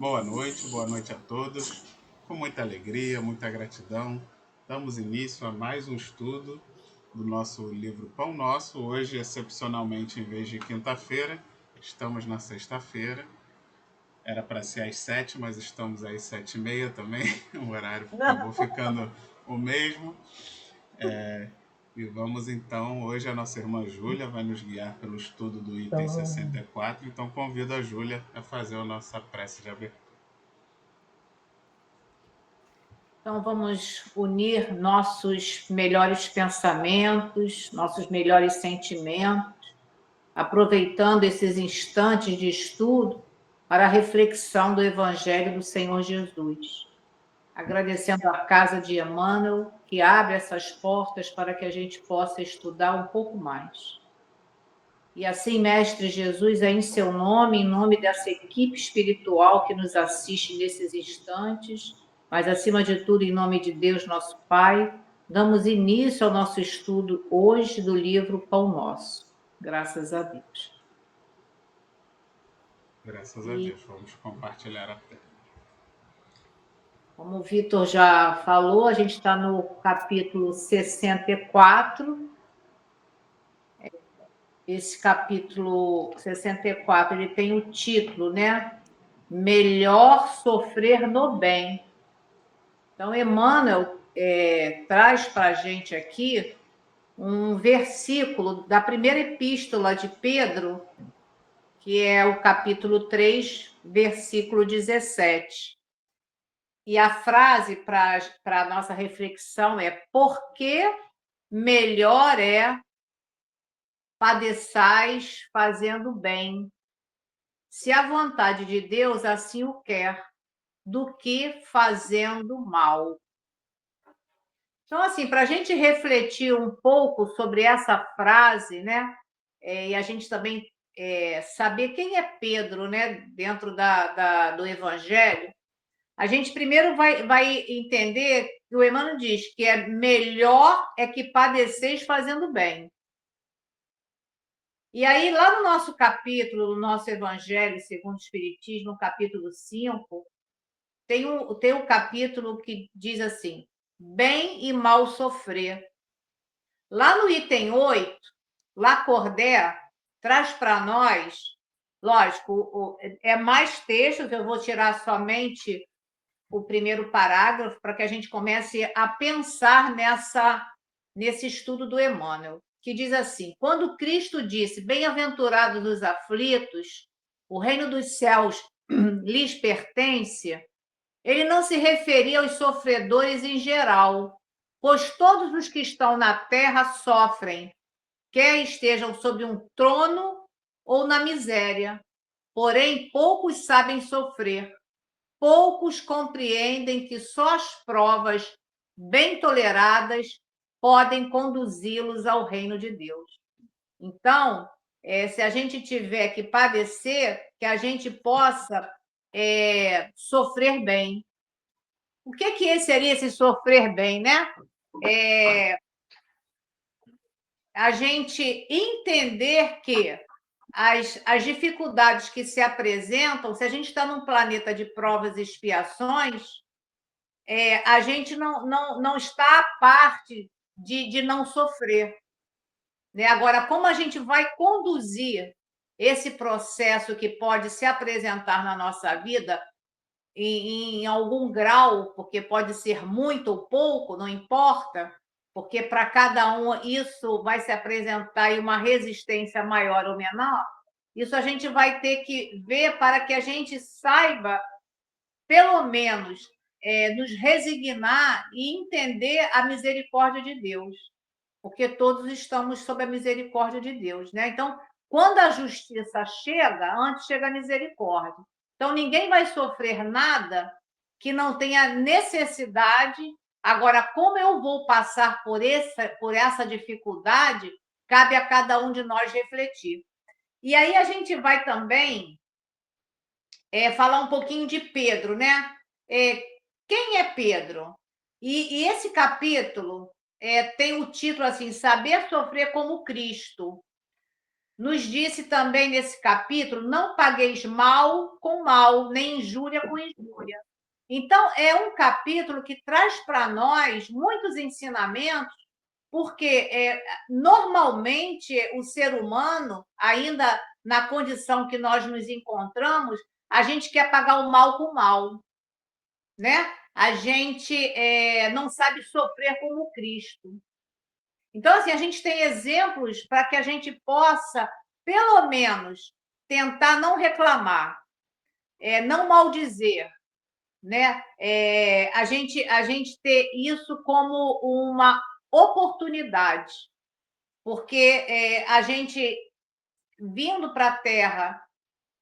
boa noite a todos. Com muita alegria, muita gratidão, damos início a mais um estudo do nosso livro Pão Nosso. Hoje, excepcionalmente, em vez de quinta-feira, estamos na sexta-feira. Era para ser às 7, mas estamos às 7h30 também. O horário acabou ficando o mesmo. E vamos então, hoje a nossa irmã Júlia vai nos guiar pelo estudo do item 64, então convido a Júlia a fazer a nossa prece de abertura. Então, vamos unir nossos melhores pensamentos, nossos melhores sentimentos, aproveitando esses instantes de estudo para a reflexão do Evangelho do Senhor Jesus. Agradecendo a Casa de Emmanuel, que abre essas portas para que a gente possa estudar um pouco mais. E assim, Mestre Jesus, é em seu nome, em nome dessa equipe espiritual que nos assiste nesses instantes, mas, acima de tudo, em nome de Deus, nosso Pai, damos início ao nosso estudo hoje do livro Pão Nosso. Graças a Deus. Graças a Deus. Vamos compartilhar a tela. Como o Vitor já falou, a gente está no capítulo 64. Esse capítulo 64, ele tem o título, né? Melhor sofrer no bem. Então, Emmanuel traz para a gente aqui um versículo da primeira epístola de Pedro, que é o capítulo 3, versículo 17. E a frase para a nossa reflexão é: porque melhor é padeçais fazendo bem, se a vontade de Deus assim o quer, do que fazendo mal. Então, assim, para a gente refletir um pouco sobre essa frase, né? E a gente também saber quem é Pedro, né? Dentro do Evangelho, a gente primeiro vai entender que o Emmanuel diz que é melhor é que padeceis fazendo bem. E aí, lá no nosso capítulo, no nosso Evangelho segundo o Espiritismo, no capítulo 5, tem um capítulo que diz assim: bem e mal sofrer. Lá no item 8, Lacordaire traz para nós, lógico, é mais textos, eu vou tirar somente o primeiro parágrafo para que a gente comece a pensar nesse estudo do Emmanuel, que diz assim: quando Cristo disse, bem-aventurados os aflitos, o reino dos céus lhes pertence, ele não se referia aos sofredores em geral, pois todos os que estão na terra sofrem, quer estejam sob um trono ou na miséria. Porém, poucos sabem sofrer, poucos compreendem que só as provas bem toleradas podem conduzi-los ao reino de Deus. Então, se a gente tiver que padecer, que a gente possa sofrer bem. O que seria esse sofrer bem, né? A gente entender que as dificuldades que se apresentam, se a gente está num planeta de provas e expiações, a gente não está à parte de não sofrer. Né? Agora, como a gente vai conduzir esse processo que pode se apresentar na nossa vida em algum grau, porque pode ser muito ou pouco, não importa, porque para cada um isso vai se apresentar em uma resistência maior ou menor, isso a gente vai ter que ver para que a gente saiba, pelo menos, nos resignar e entender a misericórdia de Deus, porque todos estamos sob a misericórdia de Deus, né? Então, quando a justiça chega, antes chega a misericórdia. Então, ninguém vai sofrer nada que não tenha necessidade. Agora, como eu vou passar por essa dificuldade, cabe a cada um de nós refletir. E aí a gente vai também falar um pouquinho de Pedro, né? Quem é Pedro? E esse capítulo tem o título assim: Saber sofrer como Cristo. nos disse também nesse capítulo: não pagueis mal com mal, nem injúria com injúria. Então, é um capítulo que traz para nós muitos ensinamentos, porque normalmente o ser humano, ainda na condição que nós nos encontramos, a gente quer pagar o mal com o mal, né? A gente não sabe sofrer como Cristo. Então, assim, a gente tem exemplos para que a gente possa, pelo menos, tentar não reclamar, não maldizer, né? A gente ter isso como uma oportunidade, porque a gente, vindo para a Terra,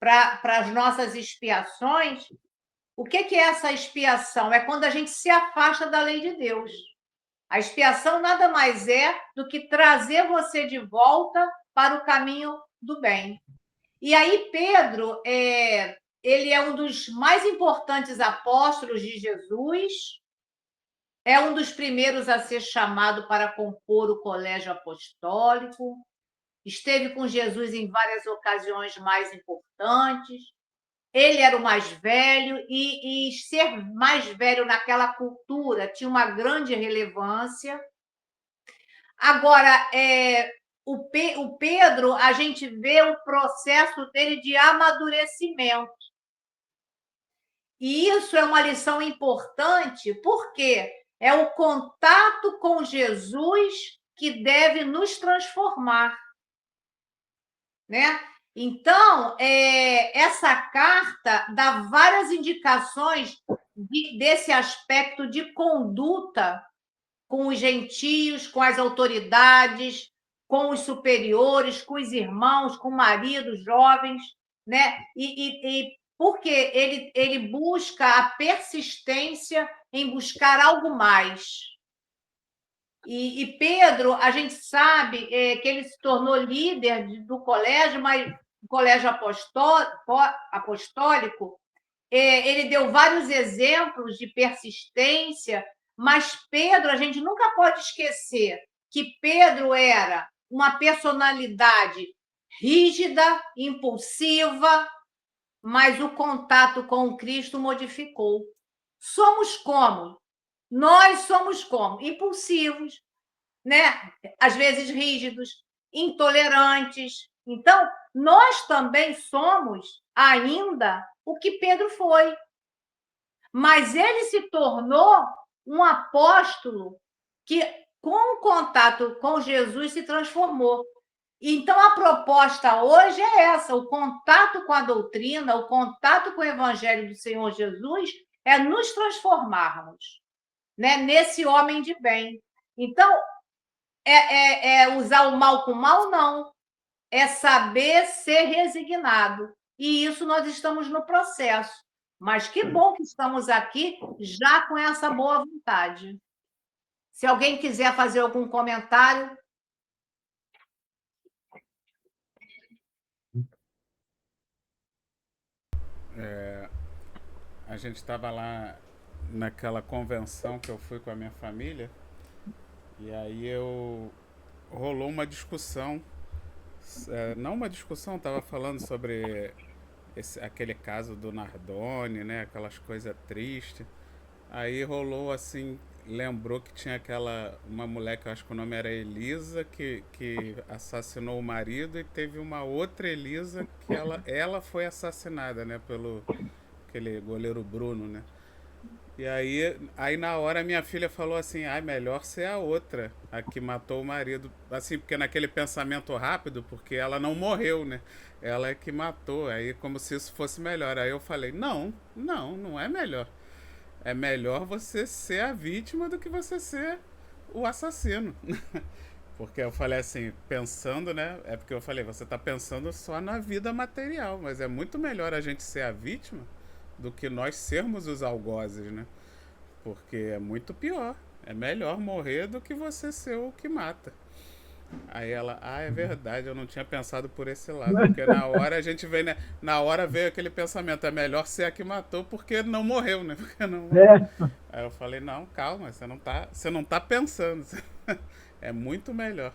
para as nossas expiações, o que é essa expiação? É quando a gente se afasta da lei de Deus. A expiação nada mais é do que trazer você de volta para o caminho do bem. E aí, Pedro, ele é um dos mais importantes apóstolos de Jesus, é um dos primeiros a ser chamado para compor o colégio apostólico, esteve com Jesus em várias ocasiões mais importantes. Ele era o mais velho, e ser mais velho naquela cultura tinha uma grande relevância. Agora, o Pedro, a gente vê o processo dele de amadurecimento. E isso é uma lição importante, porque é o contato com Jesus que deve nos transformar, né? Então, essa carta dá várias indicações desse aspecto de conduta com os gentios, com as autoridades, com os superiores, com os irmãos, com maridos jovens, né? E porque ele busca a persistência em buscar algo mais. E Pedro, a gente sabe que ele se tornou líder do colégio, mas o colégio apostólico, ele deu vários exemplos de persistência, mas Pedro, a gente nunca pode esquecer que Pedro era uma personalidade rígida, impulsiva, mas o contato com Cristo modificou. Somos como? Nós somos como? Impulsivos, né? Às vezes rígidos, intolerantes. Então, nós também somos ainda o que Pedro foi. Mas ele se tornou um apóstolo que, com o contato com Jesus, se transformou. Então, a proposta hoje é essa: o contato com a doutrina, o contato com o evangelho do Senhor Jesus é nos transformarmos, né, nesse homem de bem. Então, usar o mal com o mal? Não. É saber ser resignado. E isso nós estamos no processo. Mas que bom que estamos aqui já com essa boa vontade. Se alguém quiser fazer algum comentário. A gente estava lá naquela convenção que eu fui com a minha família, e aí rolou uma discussão, não uma discussão, estava falando sobre aquele caso do Nardone, né, aquelas coisas tristes. Aí rolou assim, lembrou que tinha uma mulher que eu acho que o nome era Elisa, que assassinou o marido, e teve uma outra Elisa que ela foi assassinada, né, pelo aquele goleiro Bruno, né? E aí na hora minha filha falou assim: "Ai, melhor ser a outra, a que matou o marido". Assim, porque naquele pensamento rápido, porque ela não morreu, né? Ela é que matou, aí como se isso fosse melhor. Aí eu falei: "Não, não, não é melhor. É melhor você ser a vítima do que você ser o assassino". Porque eu falei assim, pensando, né? É porque eu falei, você tá pensando só na vida material, mas é muito melhor a gente ser a vítima do que nós sermos os algozes, né? Porque é muito pior. É melhor morrer do que você ser o que mata. Aí ela, é verdade, eu não tinha pensado por esse lado. Porque na hora a gente vê, né? Na hora veio aquele pensamento, é melhor ser a que matou porque não morreu, né? Porque não... Aí eu falei, não, calma, você não tá pensando. É muito melhor.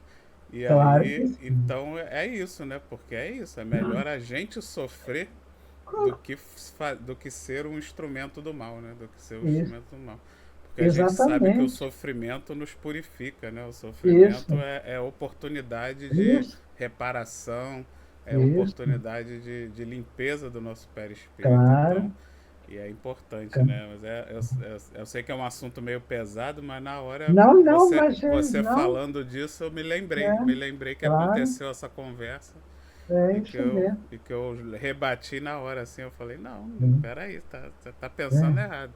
E Claro que aí, sim. então é isso, né? Porque é isso, é melhor a gente sofrer do que ser um instrumento do mal, né? Do que ser um Isso, instrumento do mal. Porque a gente sabe que o exatamente. sofrimento nos purifica, né? O sofrimento Isso, é oportunidade de isso, reparação, é isso. oportunidade de limpeza do nosso perispírito. Então, Claro. e é importante, Claro. né? Mas eu sei que é um assunto meio pesado, mas na hora Não, não, você, mas você não, falando disso, eu me lembrei. é, Me lembrei que claro, aconteceu essa conversa é e que isso eu, mesmo. e que eu rebati na hora, assim. Eu falei, não, peraí, você tá pensando É, errado.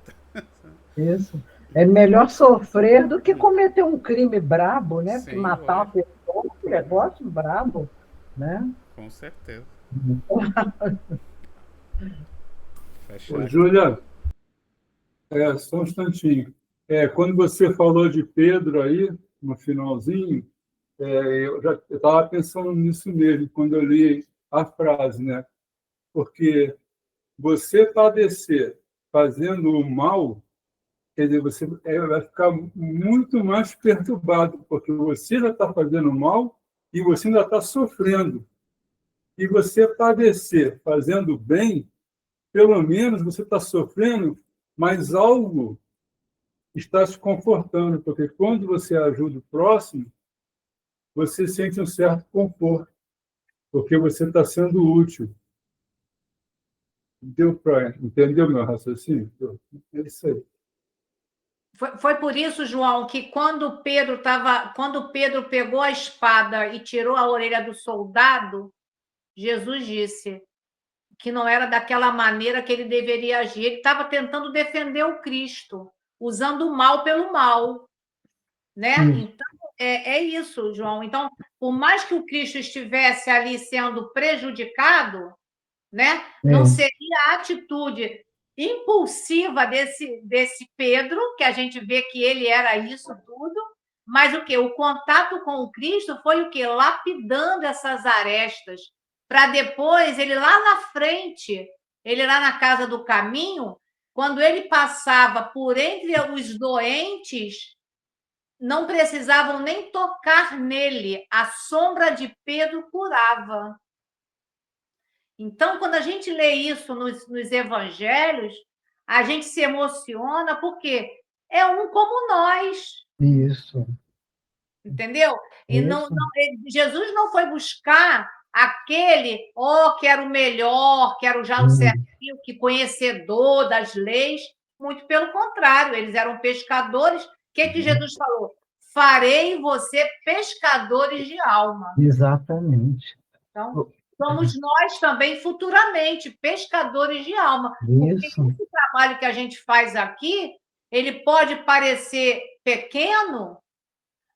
isso. É melhor sofrer do que cometer um crime brabo, né? Porque Sim, matar uma lógico, pessoa é um negócio brabo, né? com certeza. Ô, Fechado. Júlia, só um instantinho. Quando você falou de Pedro aí, no finalzinho, eu já estava pensando nisso mesmo, quando eu li a frase, né? Porque você padecer fazendo o mal, quer dizer, você vai ficar muito mais perturbado, porque você já está fazendo mal e você ainda está sofrendo. E você padecer fazendo bem, pelo menos você está sofrendo, mas algo está te confortando, porque quando você ajuda o próximo, você sente um certo conforto, porque você está sendo útil. Deu para entender meu raciocínio? É isso aí. Foi por isso, João, que quando Pedro pegou a espada e tirou a orelha do soldado, Jesus disse que não era daquela maneira que ele deveria agir. Ele estava tentando defender o Cristo, usando o mal pelo mal, né? Isso, Então é isso, João. Então, por mais que o Cristo estivesse ali sendo prejudicado, né? Não é, seria a atitude impulsiva desse Pedro, que a gente vê que ele era isso tudo, mas o que? O contato com o Cristo foi o que? Lapidando essas arestas, para depois ele lá na frente, ele lá na casa do caminho, quando ele passava por entre os doentes, não precisavam nem tocar nele, a sombra de Pedro curava. Então, quando a gente lê isso nos evangelhos, a gente se emociona porque é um como nós, isso, entendeu? E isso. Jesus não foi buscar aquele, que era o melhor, que era já o Hum, certinho, que conhecedor das leis. Muito pelo contrário, eles eram pescadores. O que Jesus falou? Farei você pescadores de alma. exatamente. Então, somos nós também, futuramente, pescadores de alma, porque Isso, esse trabalho que a gente faz aqui, ele pode parecer pequeno,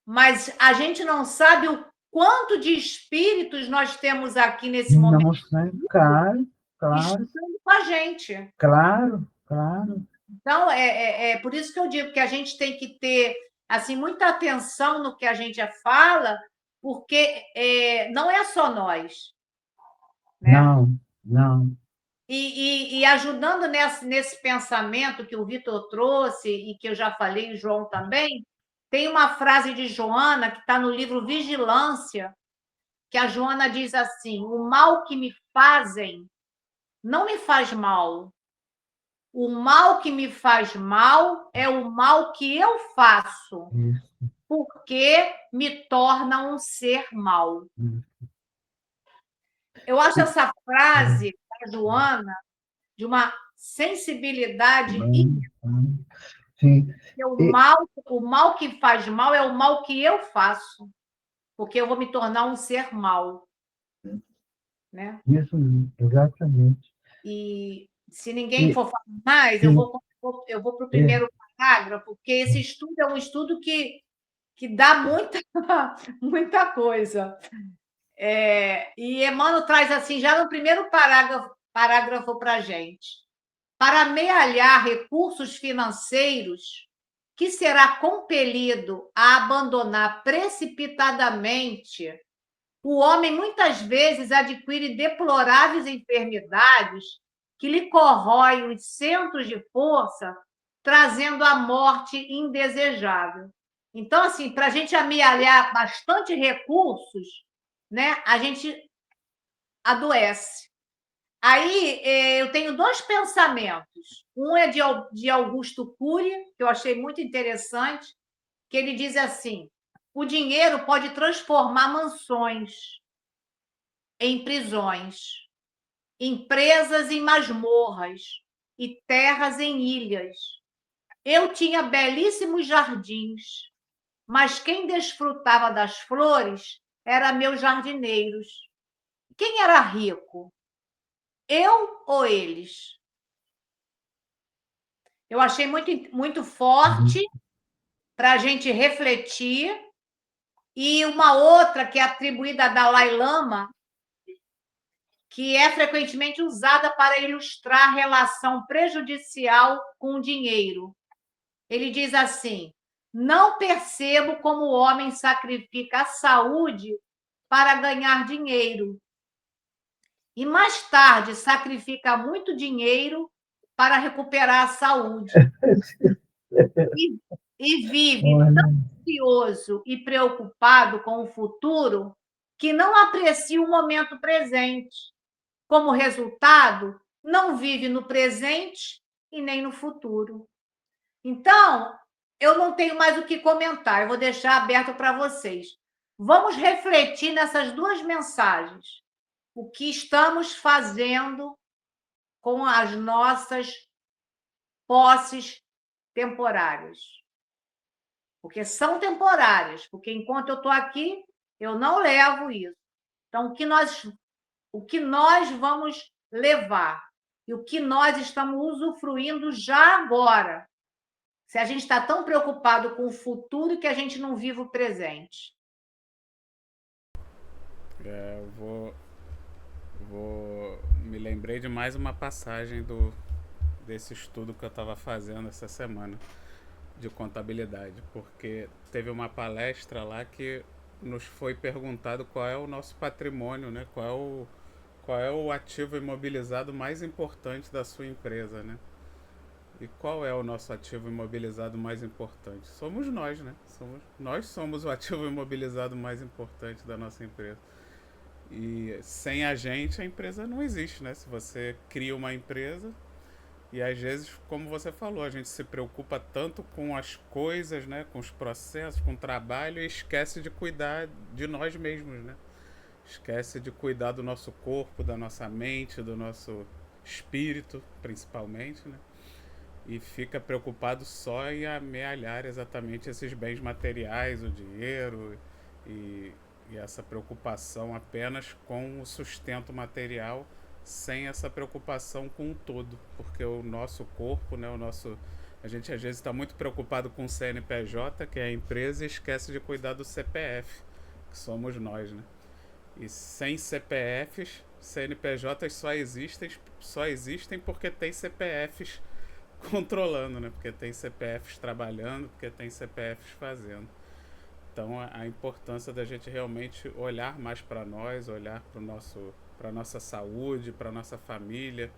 mas a gente não sabe o quanto de espíritos nós temos aqui nesse momento não sei, claro, claro, estando com a gente. claro, claro. Então, é por isso que eu digo que a gente tem que ter assim muita atenção no que a gente fala, porque não é só nós, né? Não, não. E ajudando nesse pensamento que o Vitor trouxe e que eu já falei, o João também, tem uma frase de Joana que está no livro Vigilância, que a Joana diz assim: o mal que me fazem não me faz mal. O mal que me faz mal é o mal que eu faço, Isso, porque me torna um ser mau. isso. Eu acho E- essa frase da Joana de uma sensibilidade Bem, sim. porque E- o mal que faz mal é o mal que eu faço, porque eu vou me tornar um ser mau, né? Isso, exatamente. E se ninguém E, for falar mais, sim, eu vou para o é, primeiro parágrafo, porque esse estudo é um estudo que dá muita, muita coisa. E Emmanuel traz assim, já no primeiro parágrafo para a gente. Para amealhar recursos financeiros, que será compelido a abandonar precipitadamente, o homem muitas vezes adquire deploráveis enfermidades que lhe corroem os centros de força, trazendo a morte indesejável. Então, assim, para a gente amealhar bastante recursos, né, a gente adoece. Aí eu tenho dois pensamentos. Um é de Augusto Cury, que eu achei muito interessante, que ele diz assim: o dinheiro pode transformar mansões em prisões, empresas em masmorras e terras em ilhas. Eu tinha belíssimos jardins, mas quem desfrutava das flores eram meus jardineiros. Quem era rico? Eu ou eles? Eu achei muito forte para a gente refletir. E uma outra que é atribuída a Dalai Lama, que é frequentemente usada para ilustrar a relação prejudicial com o dinheiro. Ele diz assim: não percebo como o homem sacrifica a saúde para ganhar dinheiro e mais tarde sacrifica muito dinheiro para recuperar a saúde e vive Olha, tão ansioso e preocupado com o futuro que não aprecia o momento presente. Como resultado, não vive no presente e nem no futuro. Então, eu não tenho mais o que comentar, eu vou deixar aberto para vocês. Vamos refletir nessas duas mensagens. O que estamos fazendo com as nossas posses temporárias. Porque são temporárias, porque enquanto eu estou aqui, eu não levo isso. Então, o que nós vamos levar e o que nós estamos usufruindo já agora, se a gente está tão preocupado com o futuro que a gente não vive o presente. Me lembrei de mais uma passagem desse estudo que eu estava fazendo essa semana de contabilidade, porque teve uma palestra lá que nos foi perguntado qual é o nosso patrimônio, né? Qual é o ativo imobilizado mais importante da sua empresa, né? E qual é o nosso ativo imobilizado mais importante? Somos nós, né? Nós somos o ativo imobilizado mais importante da nossa empresa. E sem a gente, a empresa não existe, né? Se você cria uma empresa e às vezes, como você falou, a gente se preocupa tanto com as coisas, né? Com os processos, com o trabalho e esquece de cuidar de nós mesmos, né? Esquece de cuidar do nosso corpo, da nossa mente, do nosso espírito, principalmente, né? E fica preocupado só em amealhar exatamente esses bens materiais, o dinheiro e, e essa preocupação apenas com o sustento material, sem essa preocupação com o todo, porque o nosso corpo, né, a gente às vezes está muito preocupado com o CNPJ, que é a empresa, e esquece de cuidar do CPF, que somos nós, né? E sem CPFs, CNPJs só existem porque tem CPFs controlando, né? Porque tem CPFs trabalhando, porque tem CPFs fazendo. Então a importância da gente realmente olhar mais para nós, olhar para nossa saúde, para nossa família,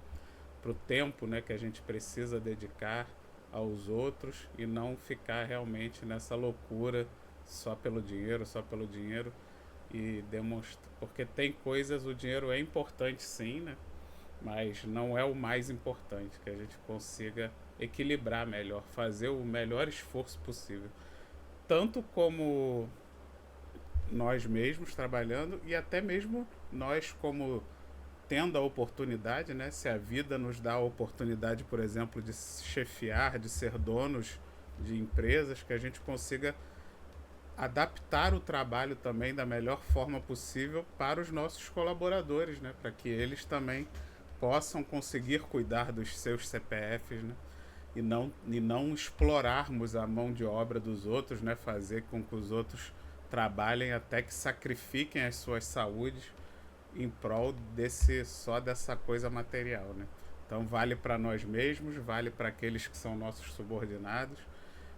para o tempo, né, que a gente precisa dedicar aos outros e não ficar realmente nessa loucura só pelo dinheiro e demonstrar, porque tem coisas, o dinheiro é importante sim, né? Mas não é o mais importante, que a gente consiga equilibrar melhor, fazer o melhor esforço possível, tanto como nós mesmos trabalhando e até mesmo nós como tendo a oportunidade, né? Se a vida nos dá a oportunidade, por exemplo, de chefiar, de ser donos de empresas, que a gente consiga adaptar o trabalho também da melhor forma possível para os nossos colaboradores, né? Para que eles também possam conseguir cuidar dos seus CPFs, né? E não explorarmos a mão de obra dos outros, né? Fazer com que os outros trabalhem até que sacrifiquem as suas saúdes em prol só dessa coisa material, né? Então vale para nós mesmos, vale para aqueles que são nossos subordinados,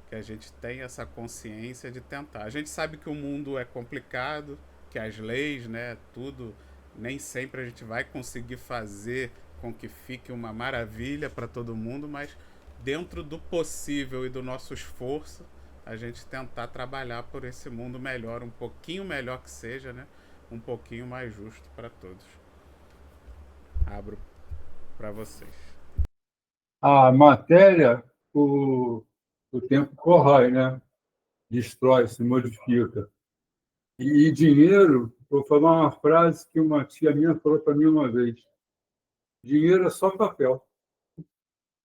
que a gente tenha essa consciência de tentar. A gente sabe que o mundo é complicado, que as leis, né, tudo, nem sempre a gente vai conseguir fazer com que fique uma maravilha para todo mundo, mas dentro do possível e do nosso esforço, a gente tentar trabalhar por esse mundo melhor, um pouquinho melhor que seja, né? Um pouquinho mais justo para todos. Abro para vocês. A matéria, o tempo corrói, né? Destrói, se modifica. E dinheiro, vou falar uma frase que uma tia minha falou para mim uma vez: dinheiro é só papel,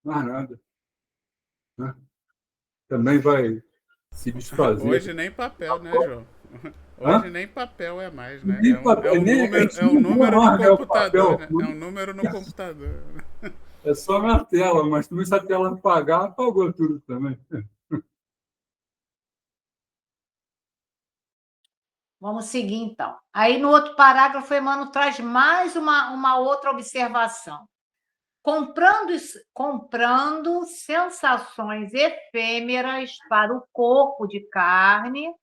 mais nada. Né? Também vai se desfazer. Hoje nem papel, né, João? Hoje nem papel é mais, né? Nem É um papel, número no é o computador, papel. né? É um número no computador. É só na tela, mas também se a tela apagar, apagou tudo também. Vamos seguir, então. Aí, no outro parágrafo, Emmanuel traz mais uma outra observação. Comprando sensações efêmeras para o corpo de carne,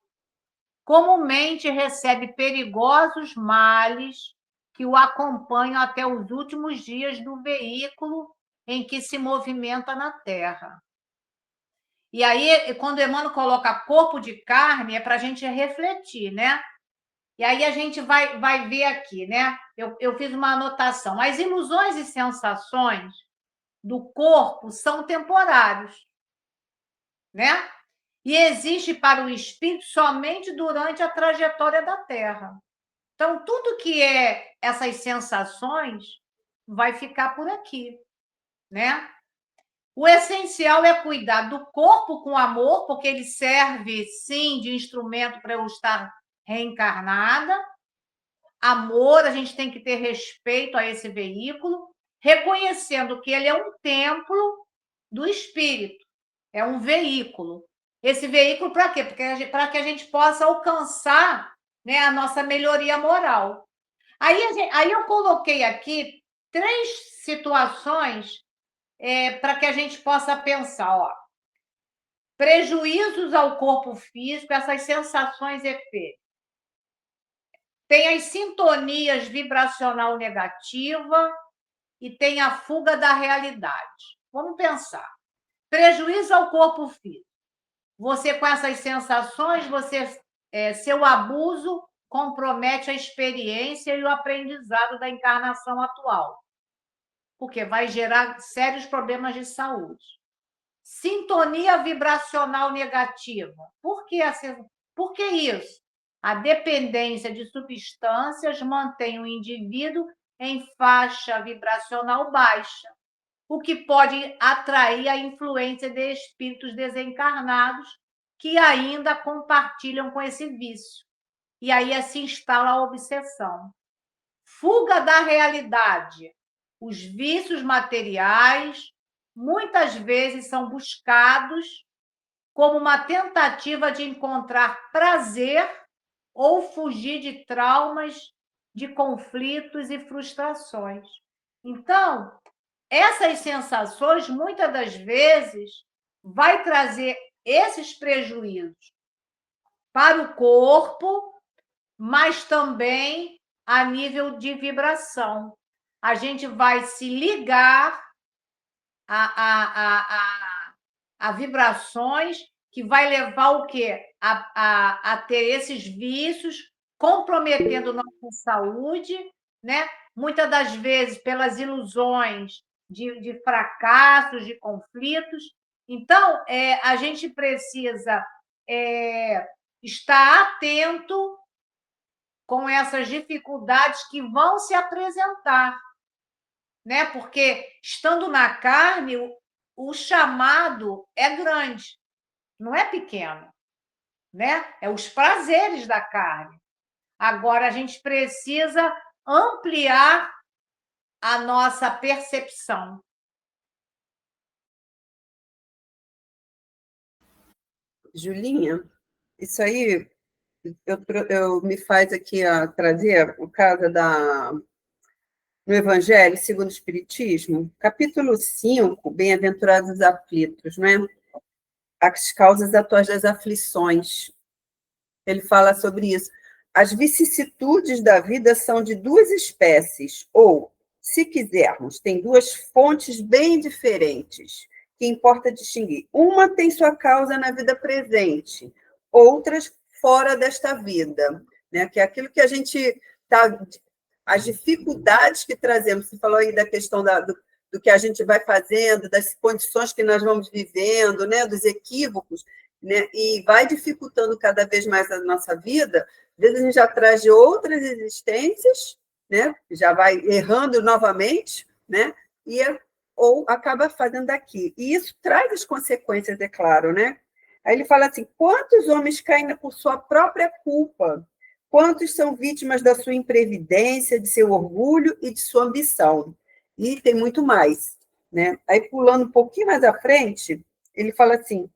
comumente recebe perigosos males que o acompanham até os últimos dias do veículo em que se movimenta na Terra. E aí, quando Emmanuel coloca corpo de carne, é para a gente refletir, né? E aí a gente vai ver aqui, né? Eu fiz uma anotação. As ilusões e sensações do corpo são temporários, né? E existe para o espírito somente durante a trajetória da Terra. Então, tudo que é essas sensações vai ficar por aqui, né? O essencial é cuidar do corpo com amor, porque ele serve, sim, de instrumento para eu estar reencarnada. Amor, a gente tem que ter respeito a esse veículo, reconhecendo que ele é um templo do espírito, é um veículo. Esse veículo para quê? Para que a gente possa alcançar, né, a nossa melhoria moral. Aí eu coloquei aqui 3 situações para que a gente possa pensar. Ó. Prejuízos ao corpo físico, essas sensações efêmeras. Tem as sintonias vibracional negativa e tem a fuga da realidade. Vamos pensar. Prejuízo ao corpo físico. Você, com essas sensações, seu abuso compromete a experiência e o aprendizado da encarnação atual, porque vai gerar sérios problemas de saúde. Sintonia vibracional negativa. Por que isso? A dependência de substâncias mantém o indivíduo em faixa vibracional baixa, o que pode atrair a influência de espíritos desencarnados que ainda compartilham com esse vício. E aí se instala a obsessão. Fuga da realidade. Os vícios materiais muitas vezes são buscados como uma tentativa de encontrar prazer ou fugir de traumas, de conflitos e frustrações. Então, essas sensações, muitas das vezes, vai trazer esses prejuízos para o corpo, mas também a nível de vibração. A gente vai se ligar a vibrações que vai levar o quê? A ter esses vícios, comprometendo nossa saúde, né? Muitas das vezes pelas ilusões de fracassos, de conflitos. Então, a gente precisa estar atento com essas dificuldades que vão se apresentar, né? Porque, estando na carne, o chamado é grande, não é pequeno, né? É os prazeres da carne. Agora, a gente precisa ampliar a nossa percepção. Julinha, isso aí eu me faz aqui trazer o caso no Evangelho segundo o Espiritismo, capítulo 5, Bem-aventurados os aflitos, né? As causas atuais das aflições. Ele fala sobre isso. As vicissitudes da vida são de 2 espécies, ou, se quisermos, tem 2 fontes bem diferentes, que importa distinguir. Uma tem sua causa na vida presente, outras fora desta vida, né? Que é aquilo que a gente está... As dificuldades que trazemos, você falou aí da questão do que a gente vai fazendo, das condições que nós vamos vivendo, né? Dos equívocos, né? E vai dificultando cada vez mais a nossa vida. Às vezes a gente já traz de outras existências, né? Já vai errando novamente, né? Ou acaba fazendo daqui. E isso traz as consequências, é claro, né? Aí ele fala assim, quantos homens caem por sua própria culpa? Quantos são vítimas da sua imprevidência, de seu orgulho e de sua ambição? E tem muito mais, né? Aí, pulando um pouquinho mais à frente, ele fala assim,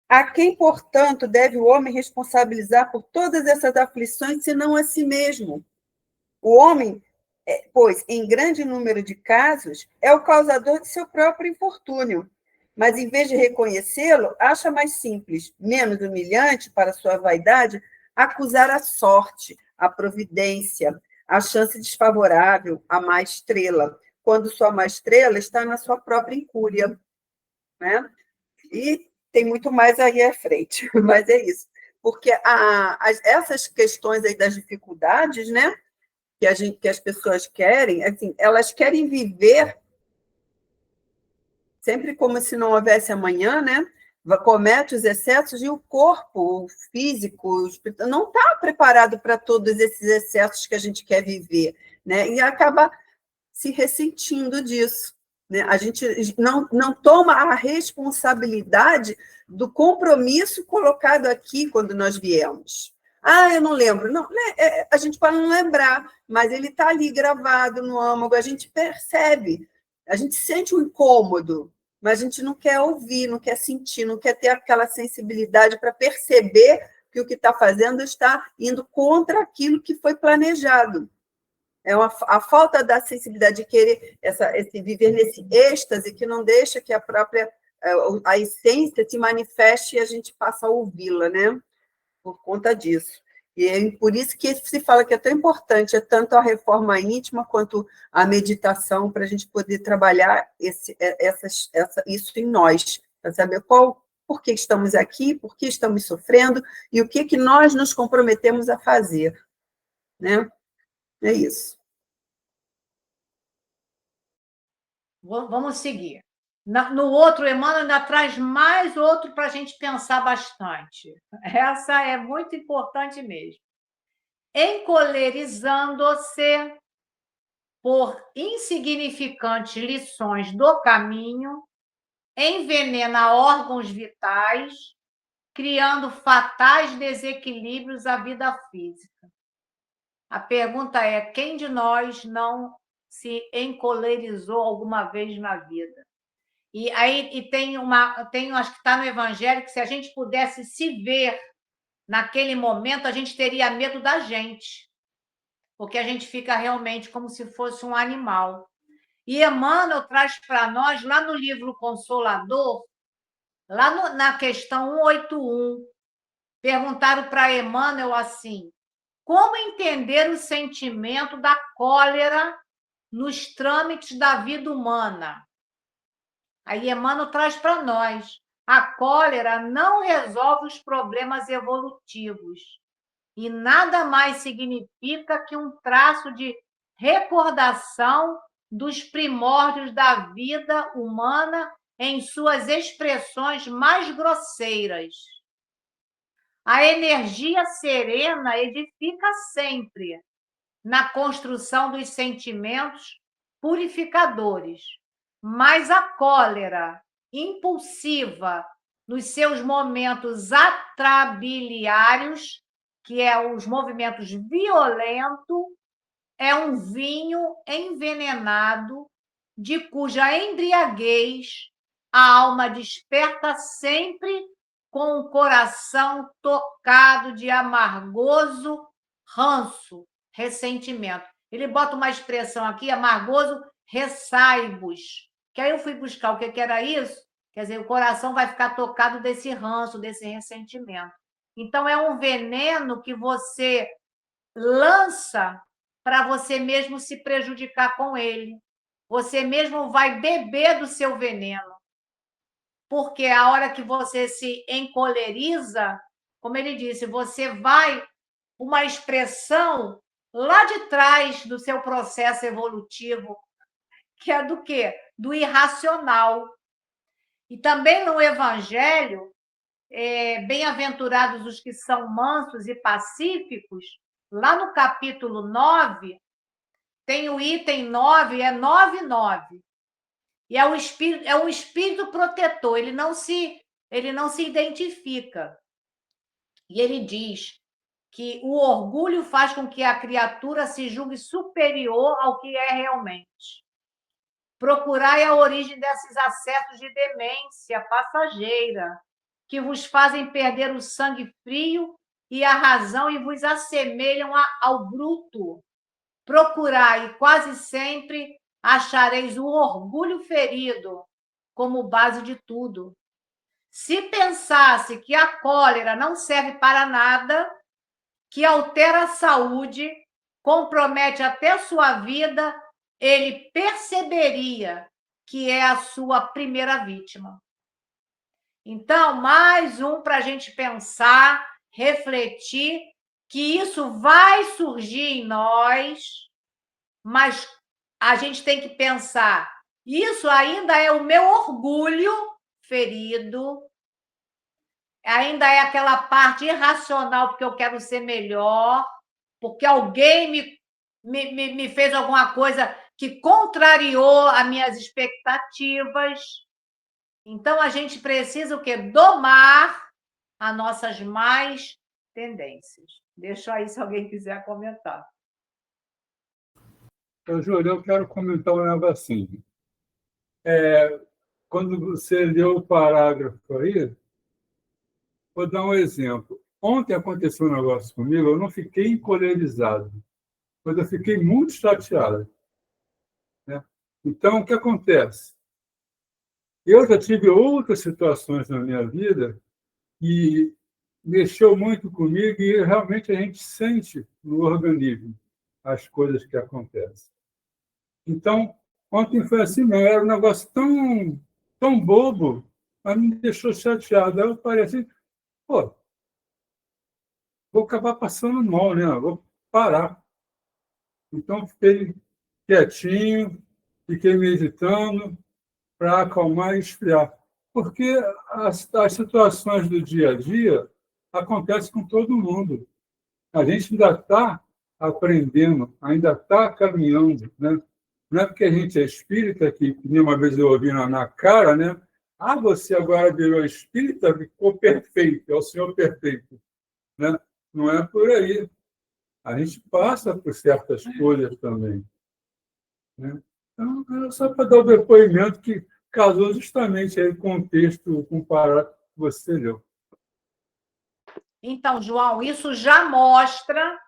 a quem, portanto, deve o homem responsabilizar por todas essas aflições, senão a si mesmo? O homem, pois, em grande número de casos, é o causador de seu próprio infortúnio, mas, em vez de reconhecê-lo, acha mais simples, menos humilhante para sua vaidade, acusar a sorte, a providência, a chance desfavorável, a má estrela, quando sua má estrela está na sua própria incúria, né? E tem muito mais aí à frente, mas é isso. Porque essas questões aí das dificuldades, né, que as pessoas querem, assim, elas querem viver sempre como se não houvesse amanhã, né? Comete os excessos e o corpo, o físico, não está preparado para todos esses excessos que a gente quer viver, né? E acaba se ressentindo disso, né? A gente não toma a responsabilidade do compromisso colocado aqui quando nós viemos. Eu não lembro. Não, a gente pode não lembrar, mas ele está ali gravado no âmago, a gente percebe, a gente sente um incômodo, mas a gente não quer ouvir, não quer sentir, não quer ter aquela sensibilidade para perceber que o que está fazendo está indo contra aquilo que foi planejado. A falta da sensibilidade de querer esse viver nesse êxtase que não deixa que a essência se manifeste e a gente passa a ouvi-la, né? Por conta disso. E é por isso que se fala que é tão importante, tanto a reforma íntima quanto a meditação, para a gente poder trabalhar isso em nós, para saber por que estamos aqui, por que estamos sofrendo e o que nós nos comprometemos a fazer. Né? É isso. Vamos seguir. No outro, Emmanuel ainda traz mais outro para a gente pensar bastante. Essa é muito importante mesmo. Encolerizando-se por insignificantes lições do caminho, envenena órgãos vitais, criando fatais desequilíbrios à vida física. A pergunta é: quem de nós não se encolerizou alguma vez na vida? E aí tem acho que está no Evangelho, que se a gente pudesse se ver naquele momento, a gente teria medo da gente, porque a gente fica realmente como se fosse um animal. E Emmanuel traz para nós, lá no livro Consolador, lá na questão 181, perguntaram para Emmanuel assim: como entender o sentimento da cólera nos trâmites da vida humana? Aí Emmanuel traz para nós: a cólera não resolve os problemas evolutivos e nada mais significa que um traço de recordação dos primórdios da vida humana em suas expressões mais grosseiras. A energia serena edifica sempre na construção dos sentimentos purificadores, mas a cólera impulsiva nos seus momentos atrabiliários, que é os movimentos violentos, é um vinho envenenado de cuja embriaguez a alma desperta sempre com o coração tocado de amargoso ranço, ressentimento. Ele bota uma expressão aqui, amargoso ressaibos, que aí eu fui buscar o que era isso. Quer dizer, o coração vai ficar tocado desse ranço, desse ressentimento. Então, é um veneno que você lança para você mesmo se prejudicar com ele. Você mesmo vai beber do seu veneno. porque a hora que você se encoleriza, como ele disse, você vai uma expressão lá de trás do seu processo evolutivo, que é do quê? Do irracional. E também no Evangelho, bem-aventurados os que são mansos e pacíficos, lá no capítulo 9, tem o item 9, é 9:9. E é um espírito protetor, ele não se identifica. E ele diz que o orgulho faz com que a criatura se julgue superior ao que é realmente. Procurai a origem desses acessos de demência passageira, que vos fazem perder o sangue frio e a razão e vos assemelham ao bruto. Procurai, e quase sempre achareis o orgulho ferido como base de tudo. Se pensasse que a cólera não serve para nada, que altera a saúde, compromete até a sua vida, ele perceberia que é a sua primeira vítima. Então, mais um para a gente pensar, refletir, que isso vai surgir em nós, mas a gente tem que pensar, isso ainda é o meu orgulho ferido, ainda é aquela parte irracional, porque eu quero ser melhor, porque alguém me fez alguma coisa que contrariou as minhas expectativas. Então, a gente precisa o quê? Domar as nossas más tendências. Deixa aí se alguém quiser comentar. Júlio, eu quero comentar um negocinho. Quando você leu o parágrafo aí, vou dar um exemplo. Ontem aconteceu um negócio comigo, eu não fiquei encolerizado, mas eu fiquei muito chateado, né? Então, o que acontece? Eu já tive outras situações na minha vida que mexeu muito comigo e realmente a gente sente no organismo as coisas que acontecem. Então, ontem foi assim, não, era um negócio tão bobo, mas me deixou chateado. Aí eu falei assim, pô, vou acabar passando mal, né? Vou parar. Então, fiquei quietinho, fiquei meditando para acalmar e esfriar. Porque as situações do dia a dia acontecem com todo mundo. A gente ainda está aprendendo, ainda está caminhando, né? Não é porque a gente é espírita, que nenhuma vez eu ouvi na cara, né? Ah, você agora virou espírita, ficou perfeito, é o senhor perfeito, né? Não é por aí. A gente passa por certas coisas também, né? Então, é só para dar o depoimento que casou justamente aí com o texto comparado que você leu. Então, João, isso já mostra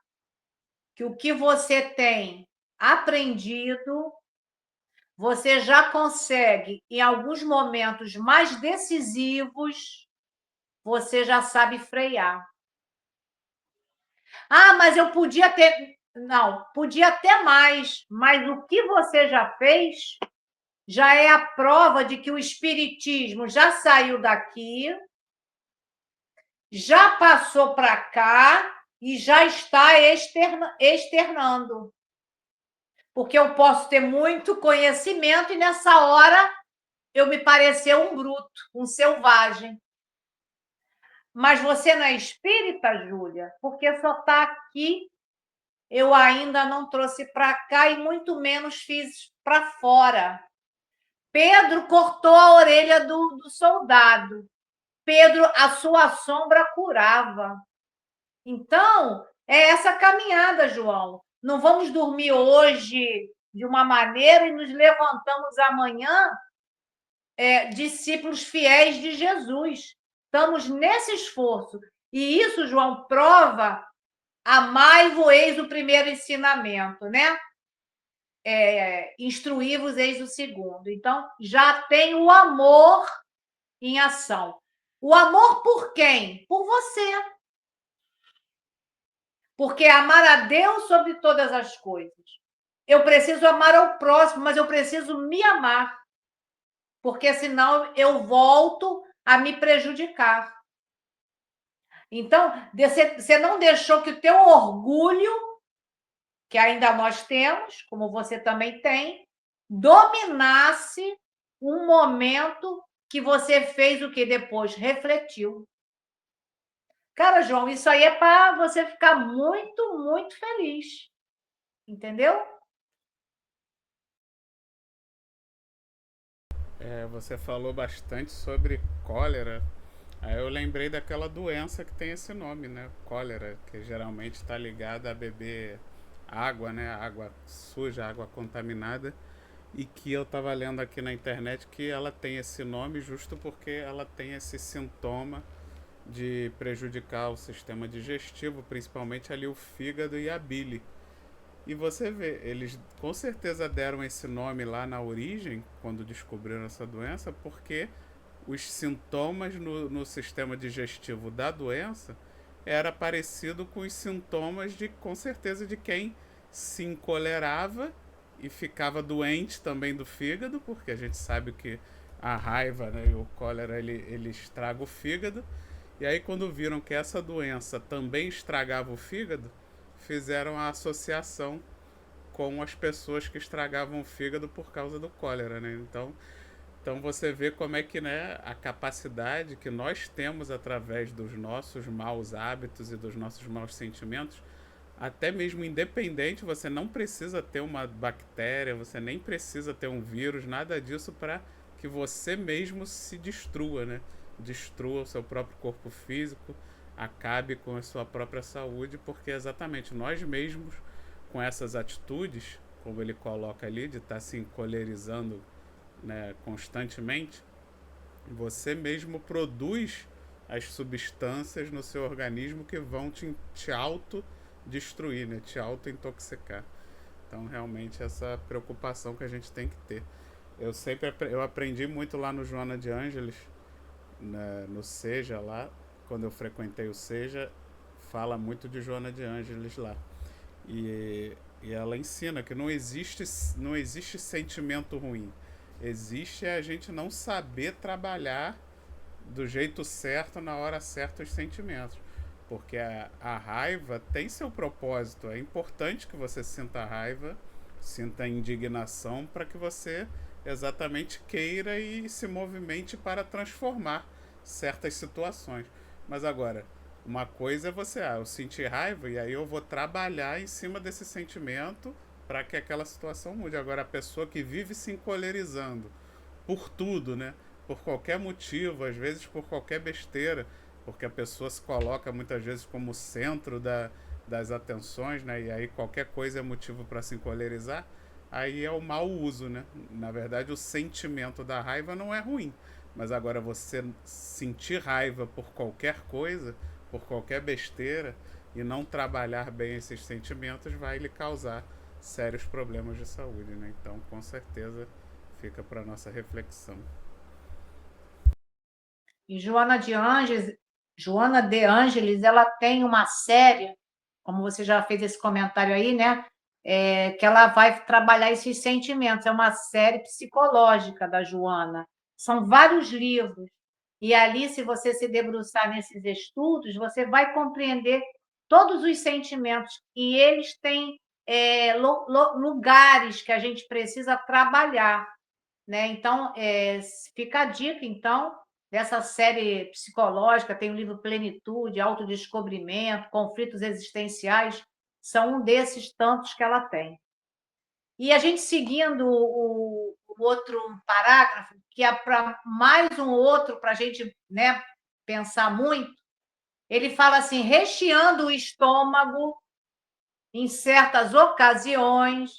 que o que você tem aprendido, você já consegue, em alguns momentos mais decisivos, você já sabe frear. Ah, mas eu podia ter. Não, podia até mais, mas o que você já fez já é a prova de que o espiritismo já saiu daqui, já passou para cá e já está externando. Porque eu posso ter muito conhecimento e nessa hora eu me parecer um bruto, um selvagem. Mas você não é espírita, Júlia? Porque só está aqui, eu ainda não trouxe para cá e muito menos fiz para fora. Pedro cortou a orelha do soldado. Pedro, a sua sombra curava. Então, é essa caminhada, João. Não vamos dormir hoje de uma maneira e nos levantamos amanhã discípulos fiéis de Jesus. Estamos nesse esforço. E isso, João, prova amai-vos, eis o primeiro ensinamento, né? Instruí-vos, eis o segundo. Então, já tem o amor em ação. O amor por quem? Por você. Porque amar a Deus sobre todas as coisas. Eu preciso amar ao próximo, mas eu preciso me amar. porque senão eu volto a me prejudicar. Então, você não deixou que o teu orgulho, que ainda nós temos, como você também tem, dominasse um momento que você fez o que depois? Refletiu. Cara, João, isso aí é para você ficar muito, muito feliz. Entendeu? Você falou bastante sobre cólera. Aí eu lembrei daquela doença que tem esse nome, né? Cólera, que geralmente está ligada a beber água, né? Água suja, água contaminada. E que eu estava lendo aqui na internet que ela tem esse nome justo porque ela tem esse sintoma de prejudicar o sistema digestivo, principalmente ali o fígado e a bile. E você vê, eles com certeza deram esse nome lá na origem, quando descobriram essa doença, porque os sintomas no sistema digestivo da doença era parecido com os sintomas de, com certeza, de quem se encolerava e ficava doente também do fígado, porque a gente sabe que a raiva, né, e o cólera ele estraga o fígado. E aí quando viram que essa doença também estragava o fígado, fizeram a associação com as pessoas que estragavam o fígado por causa do cólera, né? Então você vê como é que, né, a capacidade que nós temos através dos nossos maus hábitos e dos nossos maus sentimentos, até mesmo independente, você não precisa ter uma bactéria, você nem precisa ter um vírus, nada disso para que você mesmo se destrua, né? Destrua o seu próprio corpo físico, acabe com a sua própria saúde, porque exatamente nós mesmos, com essas atitudes, como ele coloca ali, de estar se encolerizando, né, constantemente, você mesmo produz as substâncias no seu organismo que vão te autodestruir, né, te auto-intoxicar. Então, realmente, essa preocupação que a gente tem que ter. Eu aprendi muito lá no Joana de Ângeles, né, no Seja lá, quando eu frequentei o Seja, fala muito de Joana de Ângeles lá. E ela ensina que não existe sentimento ruim. Existe a gente não saber trabalhar do jeito certo, na hora certa, os sentimentos. Porque a raiva tem seu propósito. É importante que você sinta raiva, sinta indignação, para que você exatamente queira e se movimente para transformar certas situações. Mas agora, uma coisa é você, eu senti raiva e aí eu vou trabalhar em cima desse sentimento para que aquela situação mude. Agora, a pessoa que vive se encolerizando por tudo, né? Por qualquer motivo, às vezes por qualquer besteira, porque a pessoa se coloca muitas vezes como centro das atenções, né? E aí qualquer coisa é motivo para se encolerizar, aí é o mau uso, né? Na verdade, o sentimento da raiva não é ruim, mas agora você sentir raiva por qualquer coisa, por qualquer besteira, e não trabalhar bem esses sentimentos, vai lhe causar sérios problemas de saúde, né? Então, com certeza, fica para nossa reflexão. E Joana de Ângeles, ela tem uma série, como você já fez esse comentário aí, né? Que ela vai trabalhar esses sentimentos. É uma série psicológica da Joana. São vários livros. E ali, se você se debruçar nesses estudos, você vai compreender todos os sentimentos. E eles têm lugares que a gente precisa trabalhar, né? Então, fica a dica, então, dessa série psicológica. Tem o livro Plenitude, Autodescobrimento, Conflitos Existenciais, são um desses tantos que ela tem. E a gente seguindo o outro parágrafo, que é para mais um outro para a gente, né, pensar muito, ele fala assim: recheando o estômago, em certas ocasiões,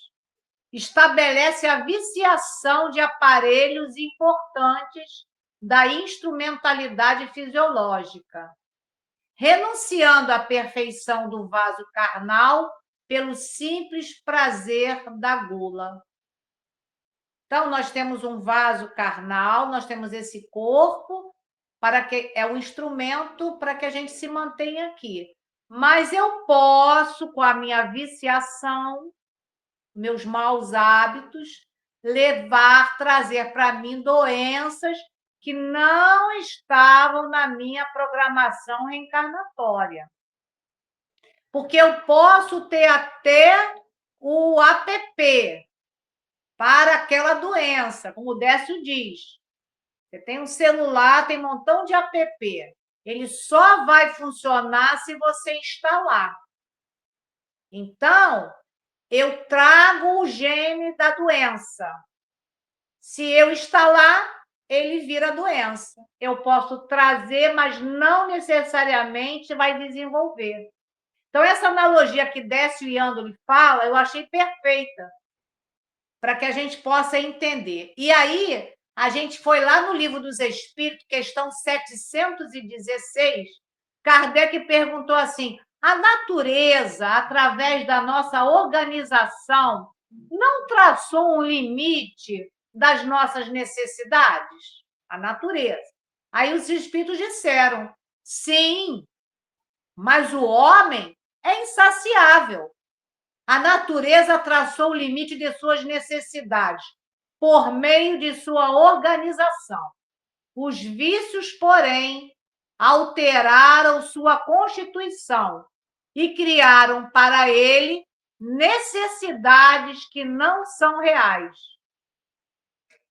estabelece a viciação de aparelhos importantes da instrumentalidade fisiológica, renunciando à perfeição do vaso carnal pelo simples prazer da gula. Então, nós temos um vaso carnal, nós temos esse corpo, para que é um instrumento para que a gente se mantenha aqui. Mas eu posso, com a minha viciação, meus maus hábitos, trazer para mim doenças que não estavam na minha programação reencarnatória. Porque eu posso ter até o APP para aquela doença, como o Décio diz. Você tem um celular, tem um montão de app. Ele só vai funcionar se você instalar. Então, eu trago o gene da doença. Se eu instalar, ele vira doença. Eu posso trazer, mas não necessariamente vai desenvolver. Então, essa analogia que Décio e Andoli fala, eu achei perfeita, para que a gente possa entender. E aí, a gente foi lá no Livro dos Espíritos, questão 716, Kardec perguntou assim: a natureza, através da nossa organização, não traçou um limite das nossas necessidades? A natureza. Aí os espíritos disseram: sim, mas o homem é insaciável. A natureza traçou o limite de suas necessidades por meio de sua organização. Os vícios, porém, alteraram sua constituição e criaram para ele necessidades que não são reais.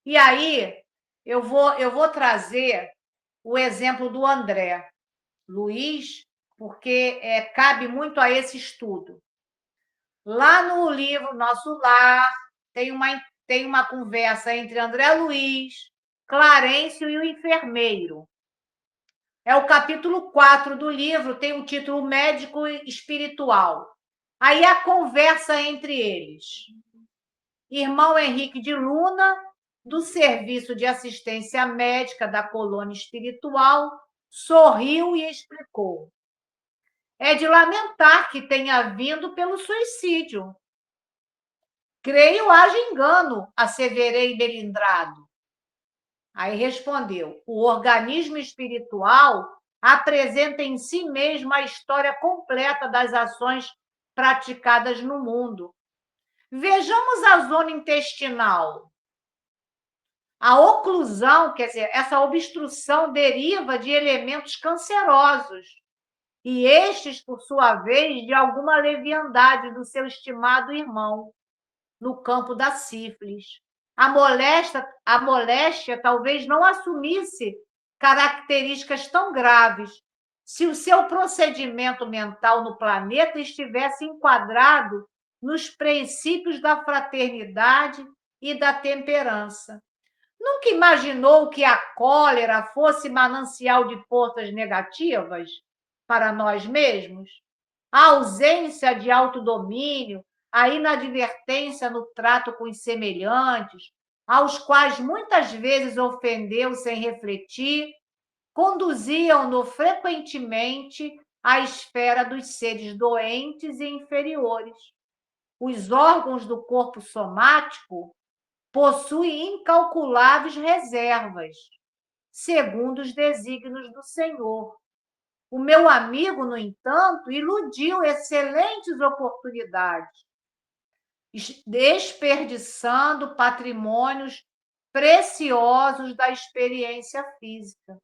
E aí, eu vou trazer o exemplo do André Luiz, porque cabe muito a esse estudo. Lá no livro Nosso Lar, tem uma conversa entre André Luiz, Clarencio e o enfermeiro. É o capítulo 4 do livro, tem o título Médico Espiritual. Aí a conversa entre eles. Irmão Henrique de Luna, do Serviço de Assistência Médica da Colônia Espiritual, sorriu e explicou: é de lamentar que tenha vindo pelo suicídio. Creio haja engano, asseverei melindrado. Aí respondeu: o organismo espiritual apresenta em si mesmo a história completa das ações praticadas no mundo. Vejamos a zona intestinal. A oclusão, quer dizer, essa obstrução deriva de elementos cancerosos, e estes, por sua vez, de alguma leviandade do seu estimado irmão, no campo da sífilis. A moléstia talvez não assumisse características tão graves se o seu procedimento mental no planeta estivesse enquadrado nos princípios da fraternidade e da temperança. Nunca imaginou que a cólera fosse manancial de forças negativas para nós mesmos? A ausência de autodomínio, a inadvertência no trato com os semelhantes, aos quais muitas vezes ofendeu sem refletir, conduziam-no frequentemente à esfera dos seres doentes e inferiores. Os órgãos do corpo somático possuem incalculáveis reservas, segundo os desígnios do Senhor. O meu amigo, no entanto, iludiu excelentes oportunidades, desperdiçando patrimônios preciosos da experiência física.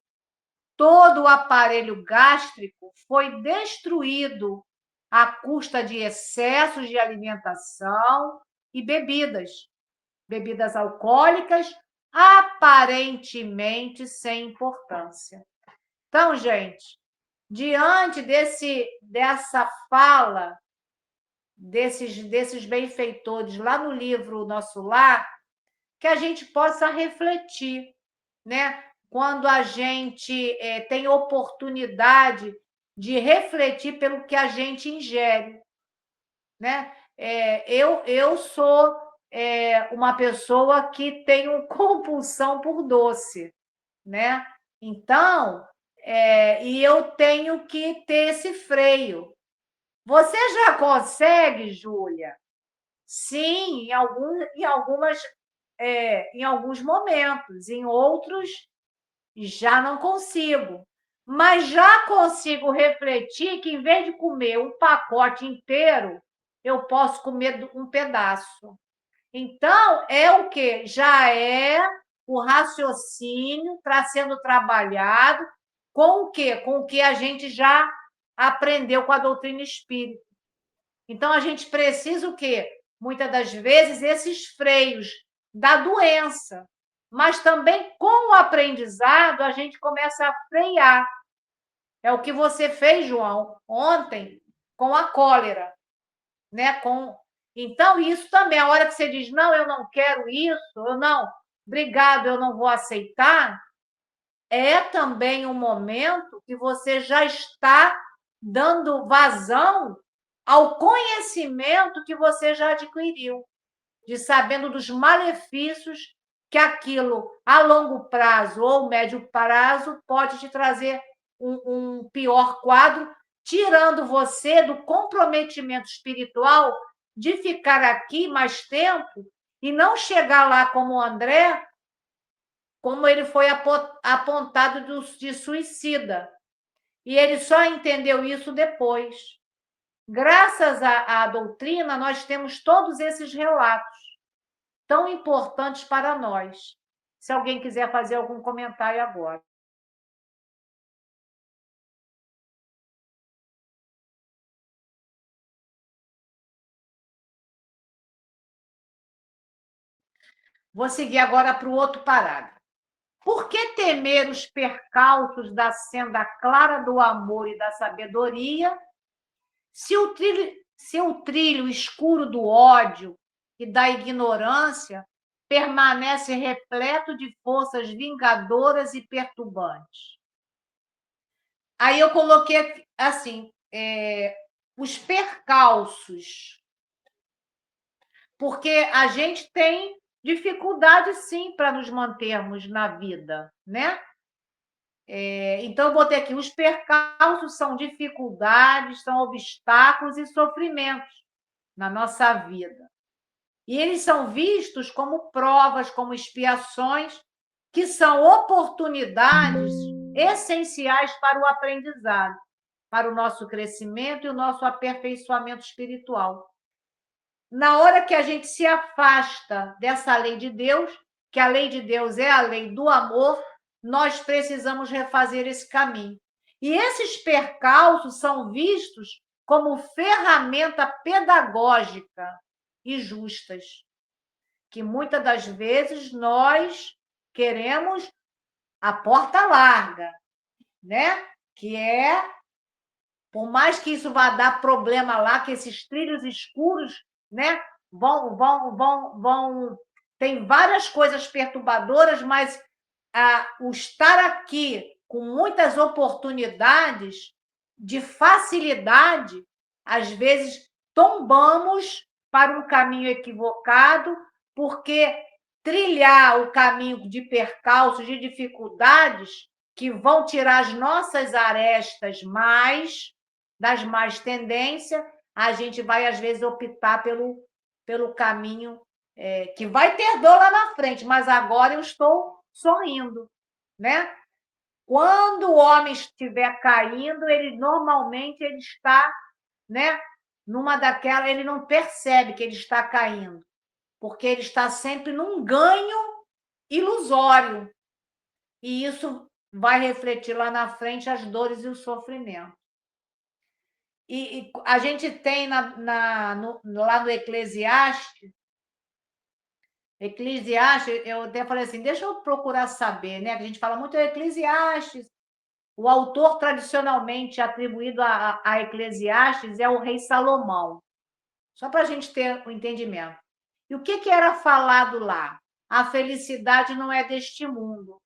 Todo o aparelho gástrico foi destruído à custa de excessos de alimentação e bebidas alcoólicas aparentemente sem importância. Então, gente, diante dessa fala desses benfeitores lá no livro Nosso Lar, que a gente possa refletir, né? Quando a gente tem oportunidade de refletir pelo que a gente ingere, né? Eu sou uma pessoa que tenho compulsão por doce, né? Então, e eu tenho que ter esse freio. Você já consegue, Júlia? Sim, em alguns momentos, em outros já não consigo. Mas já consigo refletir que, em vez de comer um pacote inteiro, eu posso comer um pedaço. Então, é o quê? Já é o raciocínio está sendo trabalhado com o quê? Com o que a gente já aprendeu com a doutrina espírita. Então, a gente precisa o quê? Muitas das vezes, esses freios da doença. Mas também, com o aprendizado, a gente começa a frear. É o que você fez, João, ontem, com a cólera. Né? Então, isso também, a hora que você diz, não, eu não quero isso, ou não, obrigado, eu não vou aceitar, é também um momento que você já está dando vazão ao conhecimento que você já adquiriu, de sabendo dos malefícios que aquilo, a longo prazo ou médio prazo, pode te trazer um pior quadro, tirando você do comprometimento espiritual de ficar aqui mais tempo e não chegar lá como o André, como ele foi apontado de suicida. E ele só entendeu isso depois. Graças à doutrina, nós temos todos esses relatos tão importantes para nós. Se alguém quiser fazer algum comentário agora. Vou seguir agora para o outro parágrafo. Por que temer os percalços da senda clara do amor e da sabedoria, se o trilho escuro do ódio e da ignorância permanece repleto de forças vingadoras e perturbantes? Aí eu coloquei assim, os percalços, porque a gente tem dificuldade, sim, para nos mantermos na vida, né? Então, eu botei aqui, os percalços são dificuldades, são obstáculos e sofrimentos na nossa vida. E eles são vistos como provas, como expiações, que são oportunidades essenciais para o aprendizado, para o nosso crescimento e o nosso aperfeiçoamento espiritual. Na hora que a gente se afasta dessa lei de Deus, que a lei de Deus é a lei do amor, nós precisamos refazer esse caminho. E esses percalços são vistos como ferramenta pedagógica e justas, que muitas das vezes nós queremos a porta larga, né? Que é, por mais que isso vá dar problema lá, que esses trilhos escuros, né? Tem várias coisas perturbadoras, mas o estar aqui com muitas oportunidades de facilidade, às vezes tombamos para um caminho equivocado, porque trilhar o caminho de percalços, de dificuldades, que vão tirar as nossas arestas das más tendências, a gente vai, às vezes, optar pelo caminho que vai ter dor lá na frente, mas agora eu estou sorrindo, né? Quando o homem estiver caindo, ele normalmente ele está, né, numa daquela, ele não percebe que ele está caindo, porque ele está sempre num ganho ilusório. E isso vai refletir lá na frente as dores e o sofrimento. E a gente tem lá no Eclesiastes, eu até falei assim, deixa eu procurar saber, né? Que a gente fala muito Eclesiastes. O autor tradicionalmente atribuído a Eclesiastes é o rei Salomão. Só para a gente ter o entendimento. E o que era falado lá? A felicidade não é deste mundo,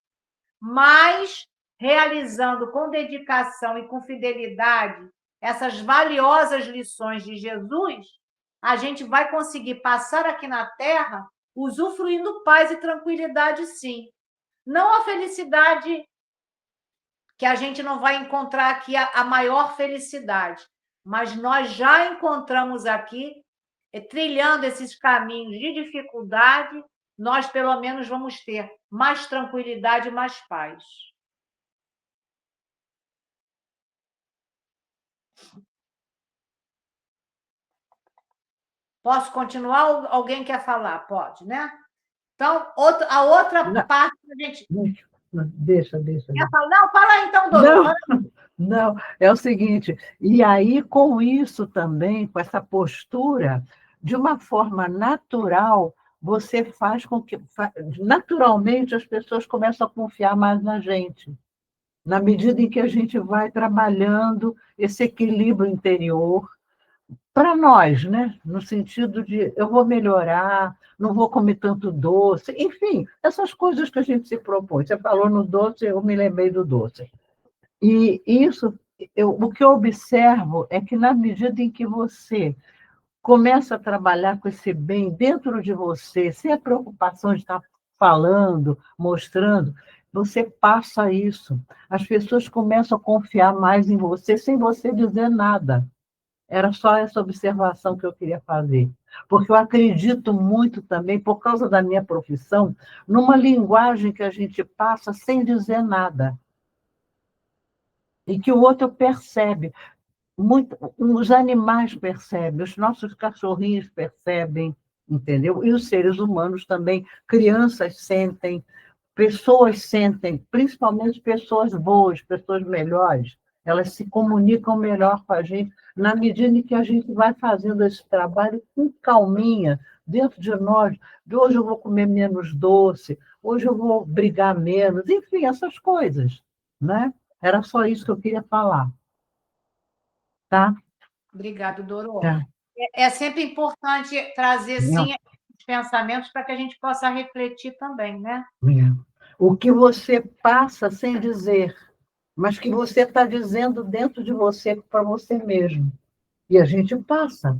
mas realizando com dedicação e com fidelidade essas valiosas lições de Jesus, a gente vai conseguir passar aqui na Terra usufruindo paz e tranquilidade, sim. Não a felicidade que a gente não vai encontrar aqui a maior felicidade, mas nós já encontramos aqui, trilhando esses caminhos de dificuldade, nós pelo menos vamos ter mais tranquilidade e mais paz. Posso continuar ou alguém quer falar? Pode, né? Então, a outra Não. parte que a gente... Deixa. Quer falar? Não, fala aí então, Doro. Não, não, é o seguinte, e aí com isso também, com essa postura, de uma forma natural, você faz com que, naturalmente, as pessoas começam a confiar mais na gente, na medida em que a gente vai trabalhando esse equilíbrio interior, para nós, né? No sentido de eu vou melhorar, não vou comer tanto doce, enfim, essas coisas que a gente se propõe. Você falou no doce, eu me lembrei do doce. E isso, o que eu observo é que, na medida em que você começa a trabalhar com esse bem dentro de você, sem a preocupação de estar falando, mostrando, você passa isso. As pessoas começam a confiar mais em você, sem você dizer nada. Era só essa observação que eu queria fazer. Porque eu acredito muito também, por causa da minha profissão, numa linguagem que a gente passa sem dizer nada e que o outro percebe. Muito, os animais percebem, os nossos cachorrinhos percebem, entendeu? E os seres humanos também, crianças sentem, principalmente pessoas boas, pessoas melhores, elas se comunicam melhor com a gente na medida em que a gente vai fazendo esse trabalho com calminha dentro de nós. De hoje eu vou comer menos doce, hoje eu vou brigar menos, enfim, essas coisas, né? Era só isso que eu queria falar. Tá? Obrigado, Doro. Tá. É sempre importante trazer, sim, os pensamentos para que a gente possa refletir também, né? O que você passa sem dizer, mas que você está dizendo dentro de você para você mesmo. E a gente passa.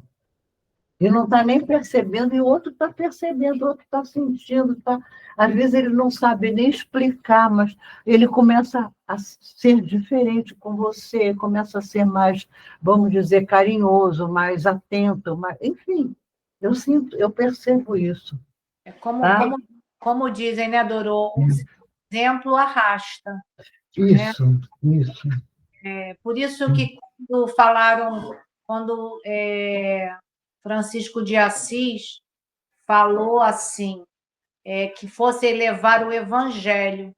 E não está nem percebendo, e o outro está percebendo, o outro está sentindo. Tá... Às vezes ele não sabe nem explicar, mas ele começa a ser diferente com você, começa a ser mais, vamos dizer, carinhoso, mais atento, mais... enfim, eu sinto, eu percebo isso. É como, Tá? como dizem, né, Doro? O exemplo arrasta. Isso, né? Isso. Por isso que quando falaram, quando Francisco de Assis falou assim, que fosse levar o evangelho,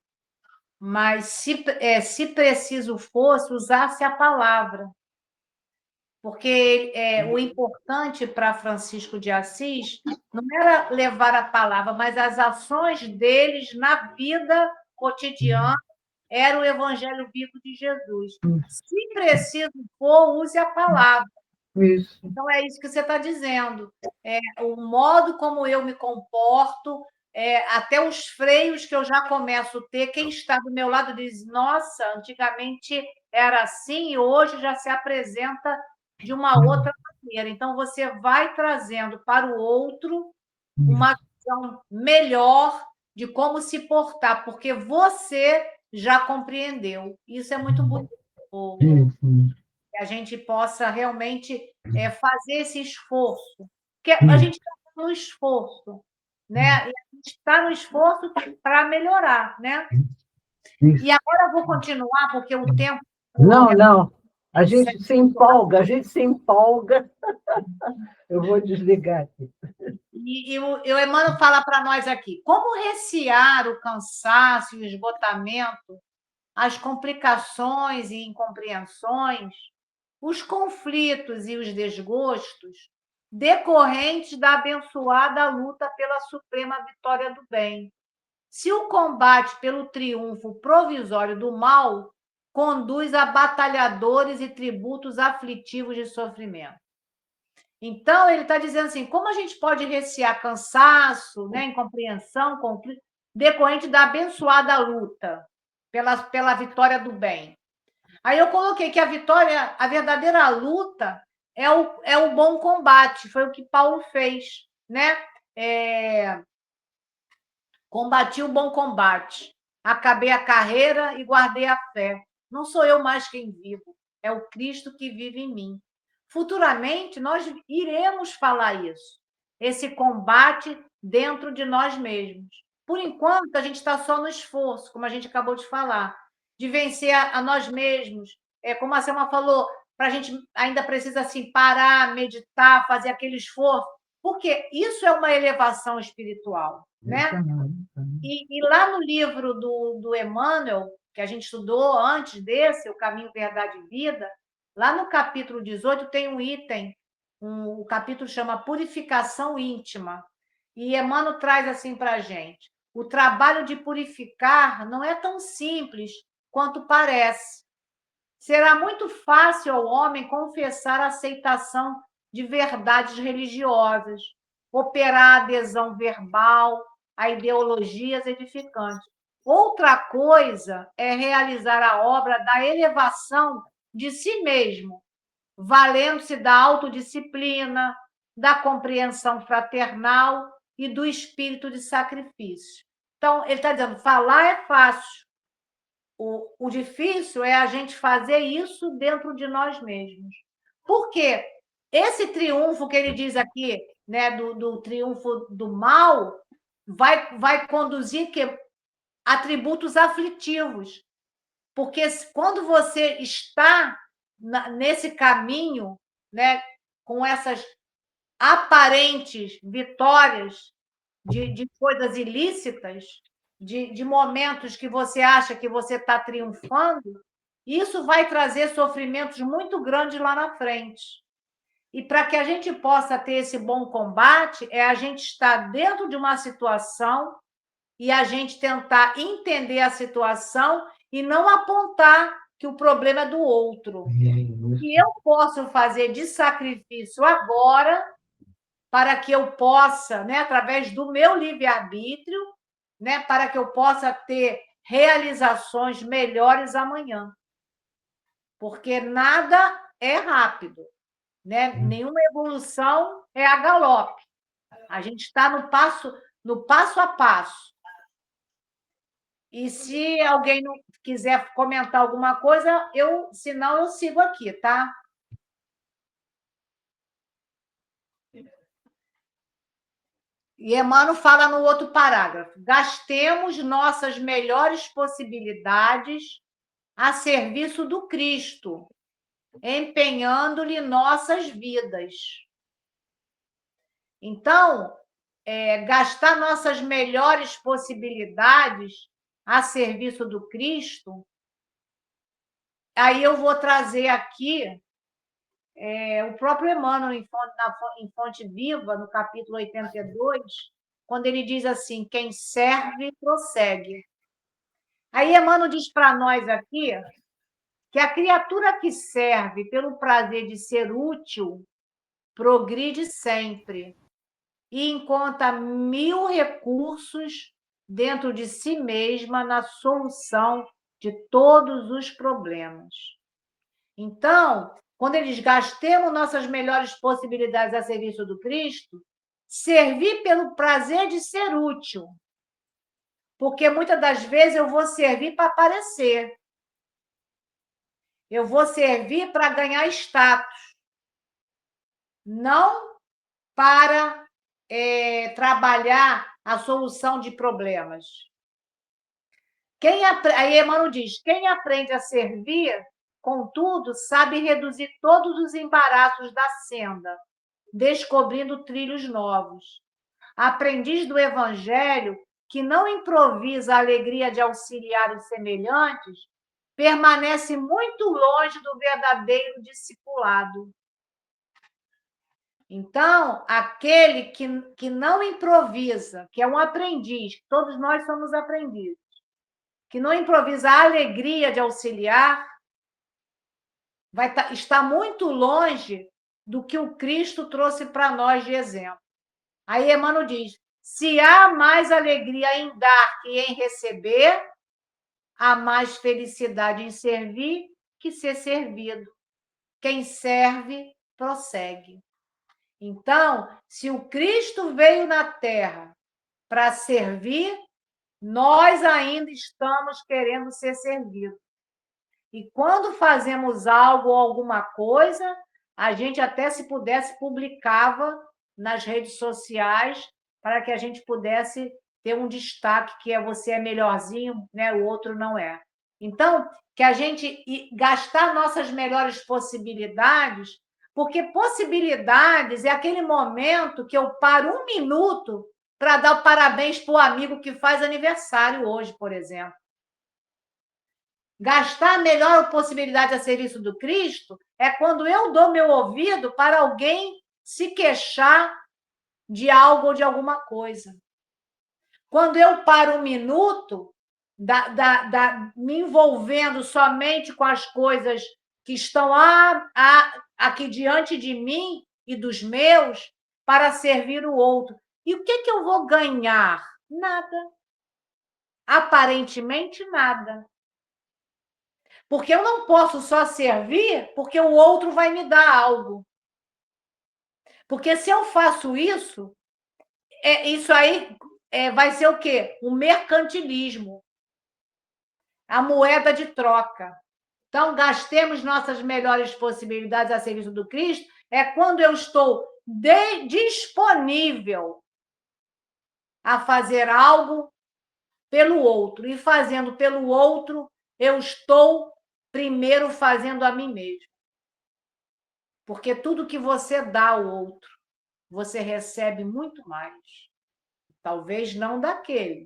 mas se preciso fosse, usasse a palavra. Porque o importante para Francisco de Assis não era levar a palavra, mas as ações deles na vida cotidiana era o evangelho vivo de Jesus. Se preciso for, use a palavra. Isso. Então, é isso que você está dizendo. O modo como eu me comporto, até os freios que eu já começo a ter, quem está do meu lado diz, nossa, antigamente era assim e hoje já se apresenta de uma outra maneira. Então, você vai trazendo para o outro uma visão melhor de como se portar, porque você já compreendeu. Isso é muito bonito. Que a gente possa realmente fazer esse esforço. Porque a gente está no esforço, né? E a gente está no esforço para melhorar, né? E agora eu vou continuar, porque o tempo... Não. A gente se empolga. Eu vou desligar aqui. E o Emmanuel fala para nós aqui, como recear o cansaço e o esgotamento, as complicações e incompreensões, os conflitos e os desgostos decorrentes da abençoada luta pela suprema vitória do bem. Se o combate pelo triunfo provisório do mal conduz a batalhadores e tributos aflitivos de sofrimento. Então, ele está dizendo assim, como a gente pode recear cansaço, né, incompreensão, conflito, decorrente da abençoada luta pela vitória do bem. Aí eu coloquei que a verdadeira luta é o bom combate, foi o que Paulo fez, né? Combati o bom combate, acabei a carreira e guardei a fé. Não sou eu mais quem vivo, é o Cristo que vive em mim. Futuramente, nós iremos falar isso, esse combate dentro de nós mesmos. Por enquanto, a gente está só no esforço, como a gente acabou de falar, de vencer a nós mesmos. Como a Selma falou, a gente ainda precisa assim, parar, meditar, fazer aquele esforço Porque isso é uma elevação espiritual, né? E lá no livro do Emmanuel, que a gente estudou antes desse, O Caminho, Verdade e Vida, lá no capítulo 18 tem um item, o capítulo chama Purificação Íntima. E Emmanuel traz assim para a gente: o trabalho de purificar não é tão simples quanto parece. Será muito fácil ao homem confessar a aceitação de verdades religiosas, operar a adesão verbal a ideologias edificantes. Outra coisa é realizar a obra da elevação de si mesmo, valendo-se da autodisciplina, da compreensão fraternal e do espírito de sacrifício. Então, ele está dizendo, falar é fácil. O difícil é a gente fazer isso dentro de nós mesmos. Por quê? Esse triunfo que ele diz aqui, né, do triunfo do mal, vai conduzir atributos aflitivos. Porque quando você está nesse caminho, né, com essas aparentes vitórias de coisas ilícitas, de momentos que você acha que você está triunfando, isso vai trazer sofrimentos muito grandes lá na frente. E para que a gente possa ter esse bom combate, é a gente estar dentro de uma situação e a gente tentar entender a situação e não apontar que o problema é do outro. E eu posso fazer de sacrifício agora para que eu possa, né, através do meu livre-arbítrio, né, para que eu possa ter realizações melhores amanhã. Porque nada é rápido, né? Nenhuma evolução é a galope. A gente está no passo a passo. E se alguém não quiser comentar alguma coisa, senão eu sigo aqui, tá? E Emmanuel fala no outro parágrafo: gastemos nossas melhores possibilidades a serviço do Cristo, empenhando-lhe nossas vidas. Então, gastar nossas melhores possibilidades a serviço do Cristo, aí eu vou trazer aqui o próprio Emmanuel, em Fonte Viva, no capítulo 82, quando ele diz assim: quem serve, prossegue. Aí Emmanuel diz para nós aqui que a criatura que serve pelo prazer de ser útil progride sempre e encontra 1000 recursos dentro de si mesma na solução de todos os problemas. Então, quando eles gastemos nossas melhores possibilidades a serviço do Cristo, servir pelo prazer de ser útil. Porque muitas das vezes eu vou servir para aparecer. Eu vou servir para ganhar status. Não para trabalhar a solução de problemas. Aí Emmanuel diz, quem aprende a servir, contudo, sabe reduzir todos os embaraços da senda, descobrindo trilhos novos. Aprendiz do Evangelho, que não improvisa a alegria de auxiliar os semelhantes, permanece muito longe do verdadeiro discipulado. Então, aquele que não improvisa, que é um aprendiz, todos nós somos aprendizes, que não improvisa a alegria de auxiliar, vai estar muito longe do que o Cristo trouxe para nós de exemplo. Aí Emmanuel diz, se há mais alegria em dar que em receber, há mais felicidade em servir que ser servido. Quem serve, prossegue. Então, se o Cristo veio na Terra para servir, nós ainda estamos querendo ser servidos. E quando fazemos algo ou alguma coisa, a gente até, se pudesse, publicava nas redes sociais para que a gente pudesse ter um destaque, que você é melhorzinho, né? O outro não é. Então, que a gente gastar nossas melhores possibilidades, Porque possibilidades é aquele momento que eu paro 1 minuto para dar parabéns para o amigo que faz aniversário hoje, por exemplo. Gastar a melhor possibilidade a serviço do Cristo é quando eu dou meu ouvido para alguém se queixar de algo ou de alguma coisa. Quando eu paro 1 minuto, me envolvendo somente com as coisas que estão aqui diante de mim e dos meus, para servir o outro. E o que eu vou ganhar? Nada. Aparentemente, nada. Porque eu não posso só servir porque o outro vai me dar algo. Porque se eu faço isso, isso aí vai ser o quê? Um mercantilismo. A moeda de troca. Então, gastemos nossas melhores possibilidades a serviço do Cristo é quando eu estou disponível a fazer algo pelo outro. E fazendo pelo outro, eu estou primeiro fazendo a mim mesmo. Porque tudo que você dá ao outro, você recebe muito mais. Talvez não daquele,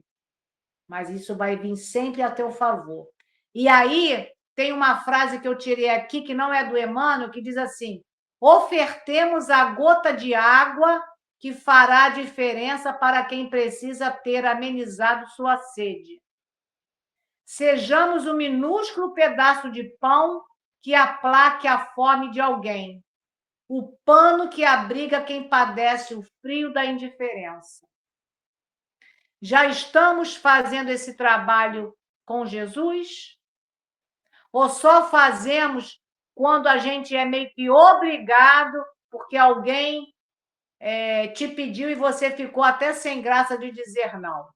mas isso vai vir sempre a teu favor. E aí, tem uma frase que eu tirei aqui, que não é do Emmanuel, que diz assim: ofertemos a gota de água que fará diferença para quem precisa ter amenizado sua sede. Sejamos um minúsculo pedaço de pão que aplaque a fome de alguém, o pano que abriga quem padece o frio da indiferença. Já estamos fazendo esse trabalho com Jesus? Ou só fazemos quando a gente é meio que obrigado, porque alguém te pediu e você ficou até sem graça de dizer não?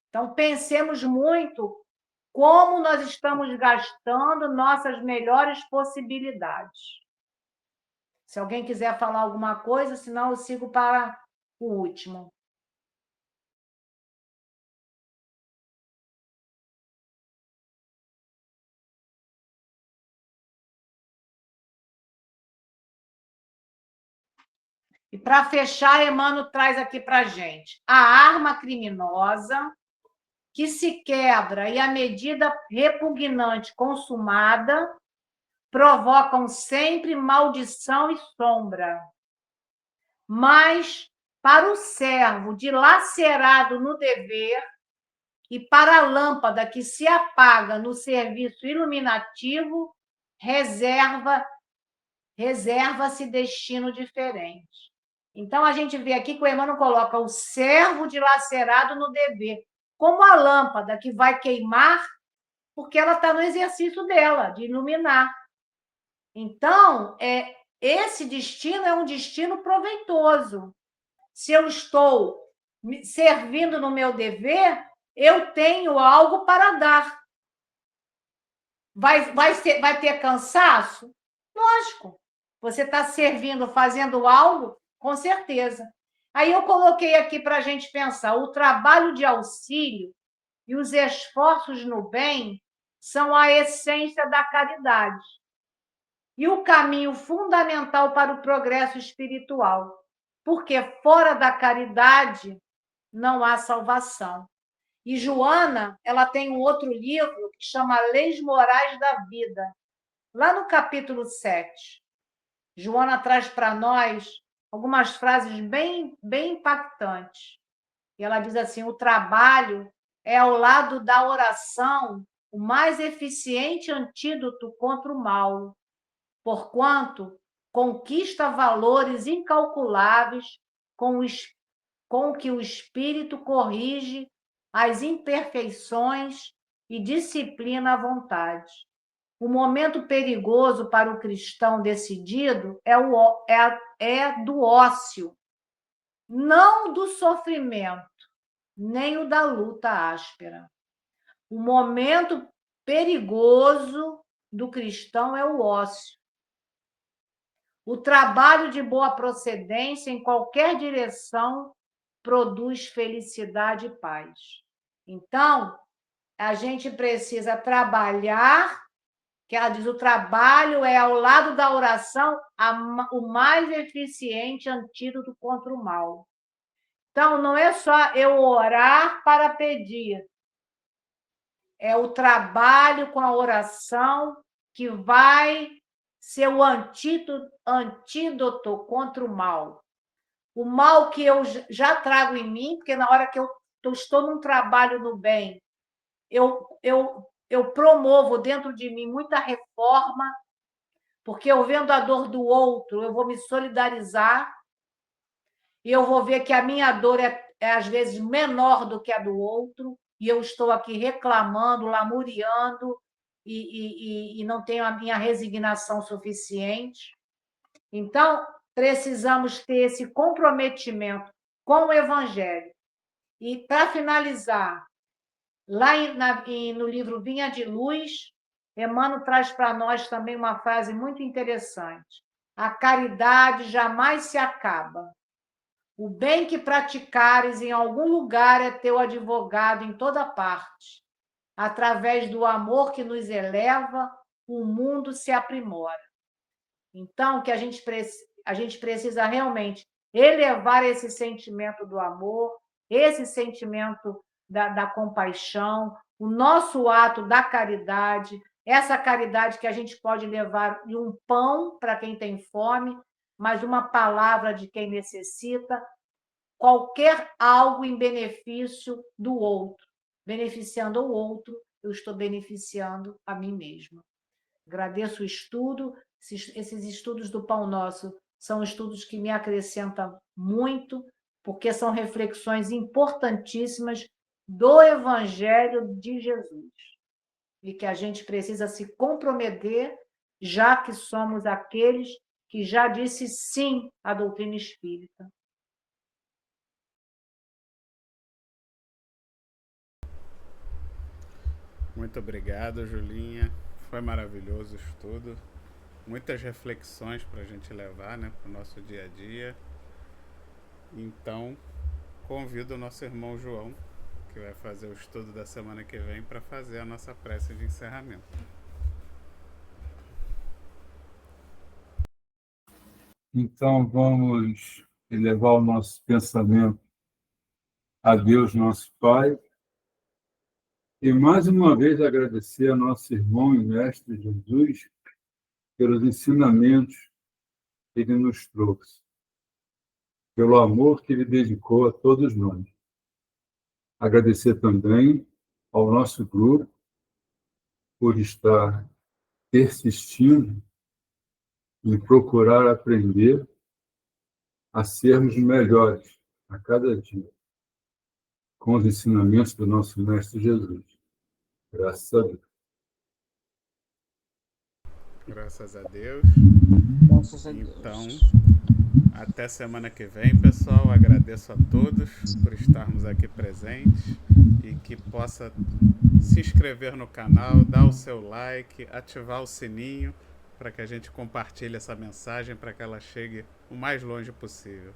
Então, pensemos muito como nós estamos gastando nossas melhores possibilidades. Se alguém quiser falar alguma coisa, senão eu sigo para o último. E para fechar, Emmanuel traz aqui para a gente a arma criminosa que se quebra e a medida repugnante consumada provocam sempre maldição e sombra. Mas, para o servo dilacerado no dever e para a lâmpada que se apaga no serviço iluminativo, reserva-se destino diferente. Então, a gente vê aqui que o Emmanuel coloca o servo dilacerado no dever, como a lâmpada que vai queimar, porque ela está no exercício dela, de iluminar. Então, esse destino é um destino proveitoso. Se eu estou servindo no meu dever, eu tenho algo para dar. Vai ter cansaço? Lógico. Você está servindo, fazendo algo, com certeza. Aí eu coloquei aqui para a gente pensar: o trabalho de auxílio e os esforços no bem são a essência da caridade e o caminho fundamental para o progresso espiritual, porque fora da caridade não há salvação. E Joana, ela tem um outro livro que chama Leis Morais da Vida, lá no capítulo 7. Joana traz para nós algumas frases bem impactantes. E ela diz assim: o trabalho é, ao lado da oração, o mais eficiente antídoto contra o mal, porquanto conquista valores incalculáveis com que o espírito corrige as imperfeições e disciplina a vontade. O momento perigoso para o cristão decidido é do ócio, não do sofrimento, nem o da luta áspera. O momento perigoso do cristão é o ócio. O trabalho de boa procedência em qualquer direção produz felicidade e paz. Então, a gente precisa trabalhar que ela diz: o trabalho é, ao lado da oração, o mais eficiente antídoto contra o mal. Então, não é só eu orar para pedir, é o trabalho com a oração que vai ser o antídoto contra o mal. O mal que eu já trago em mim, porque na hora que eu estou num trabalho no bem, eu promovo dentro de mim muita reforma, porque eu vendo a dor do outro, eu vou me solidarizar e eu vou ver que a minha dor é às vezes menor do que a do outro, e eu estou aqui reclamando, lamuriando, e não tenho a minha resignação suficiente. Então, precisamos ter esse comprometimento com o Evangelho. E, para finalizar, lá no livro Vinha de Luz, Emmanuel traz para nós também uma frase muito interessante: a caridade jamais se acaba. O bem que praticares em algum lugar é teu advogado em toda parte. Através do amor que nos eleva, o mundo se aprimora. Então, que a gente precisa realmente elevar esse sentimento do amor, esse sentimento da compaixão, o nosso ato da caridade, essa caridade que a gente pode levar de um pão para quem tem fome, mas uma palavra de quem necessita, qualquer algo em benefício do outro. Beneficiando o outro, eu estou beneficiando a mim mesma. Agradeço o estudo. Esses estudos do Pão Nosso são estudos que me acrescentam muito, porque são reflexões importantíssimas do Evangelho de Jesus. E que a gente precisa se comprometer, já que somos aqueles que já disse sim à doutrina espírita. Muito obrigado, Julinha. Foi maravilhoso o estudo. Muitas reflexões para a gente levar, né, para o nosso dia a dia. Então, convido o nosso irmão João, que vai fazer o estudo da semana que vem, para fazer a nossa prece de encerramento. Então, vamos elevar o nosso pensamento a Deus, nosso Pai, e mais uma vez agradecer a nosso irmão e mestre Jesus pelos ensinamentos que ele nos trouxe, pelo amor que ele dedicou a todos nós. Agradecer também ao nosso grupo por estar persistindo em procurar aprender a sermos melhores a cada dia, com os ensinamentos do nosso Mestre Jesus. Graças a Deus. Graças a Deus. Graças a Deus. Então, até semana que vem, pessoal. Agradeço a todos por estarmos aqui presentes e que possa se inscrever no canal, dar o seu like, ativar o sininho para que a gente compartilhe essa mensagem para que ela chegue o mais longe possível.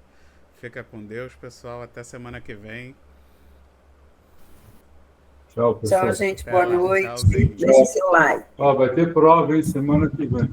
Fica com Deus, pessoal. Até semana que vem. Tchau, pessoal. Tchau, gente. Até Boa lá. noite. Tchauzinho. Deixe seu like. Vai ter prova, hein, semana que vem.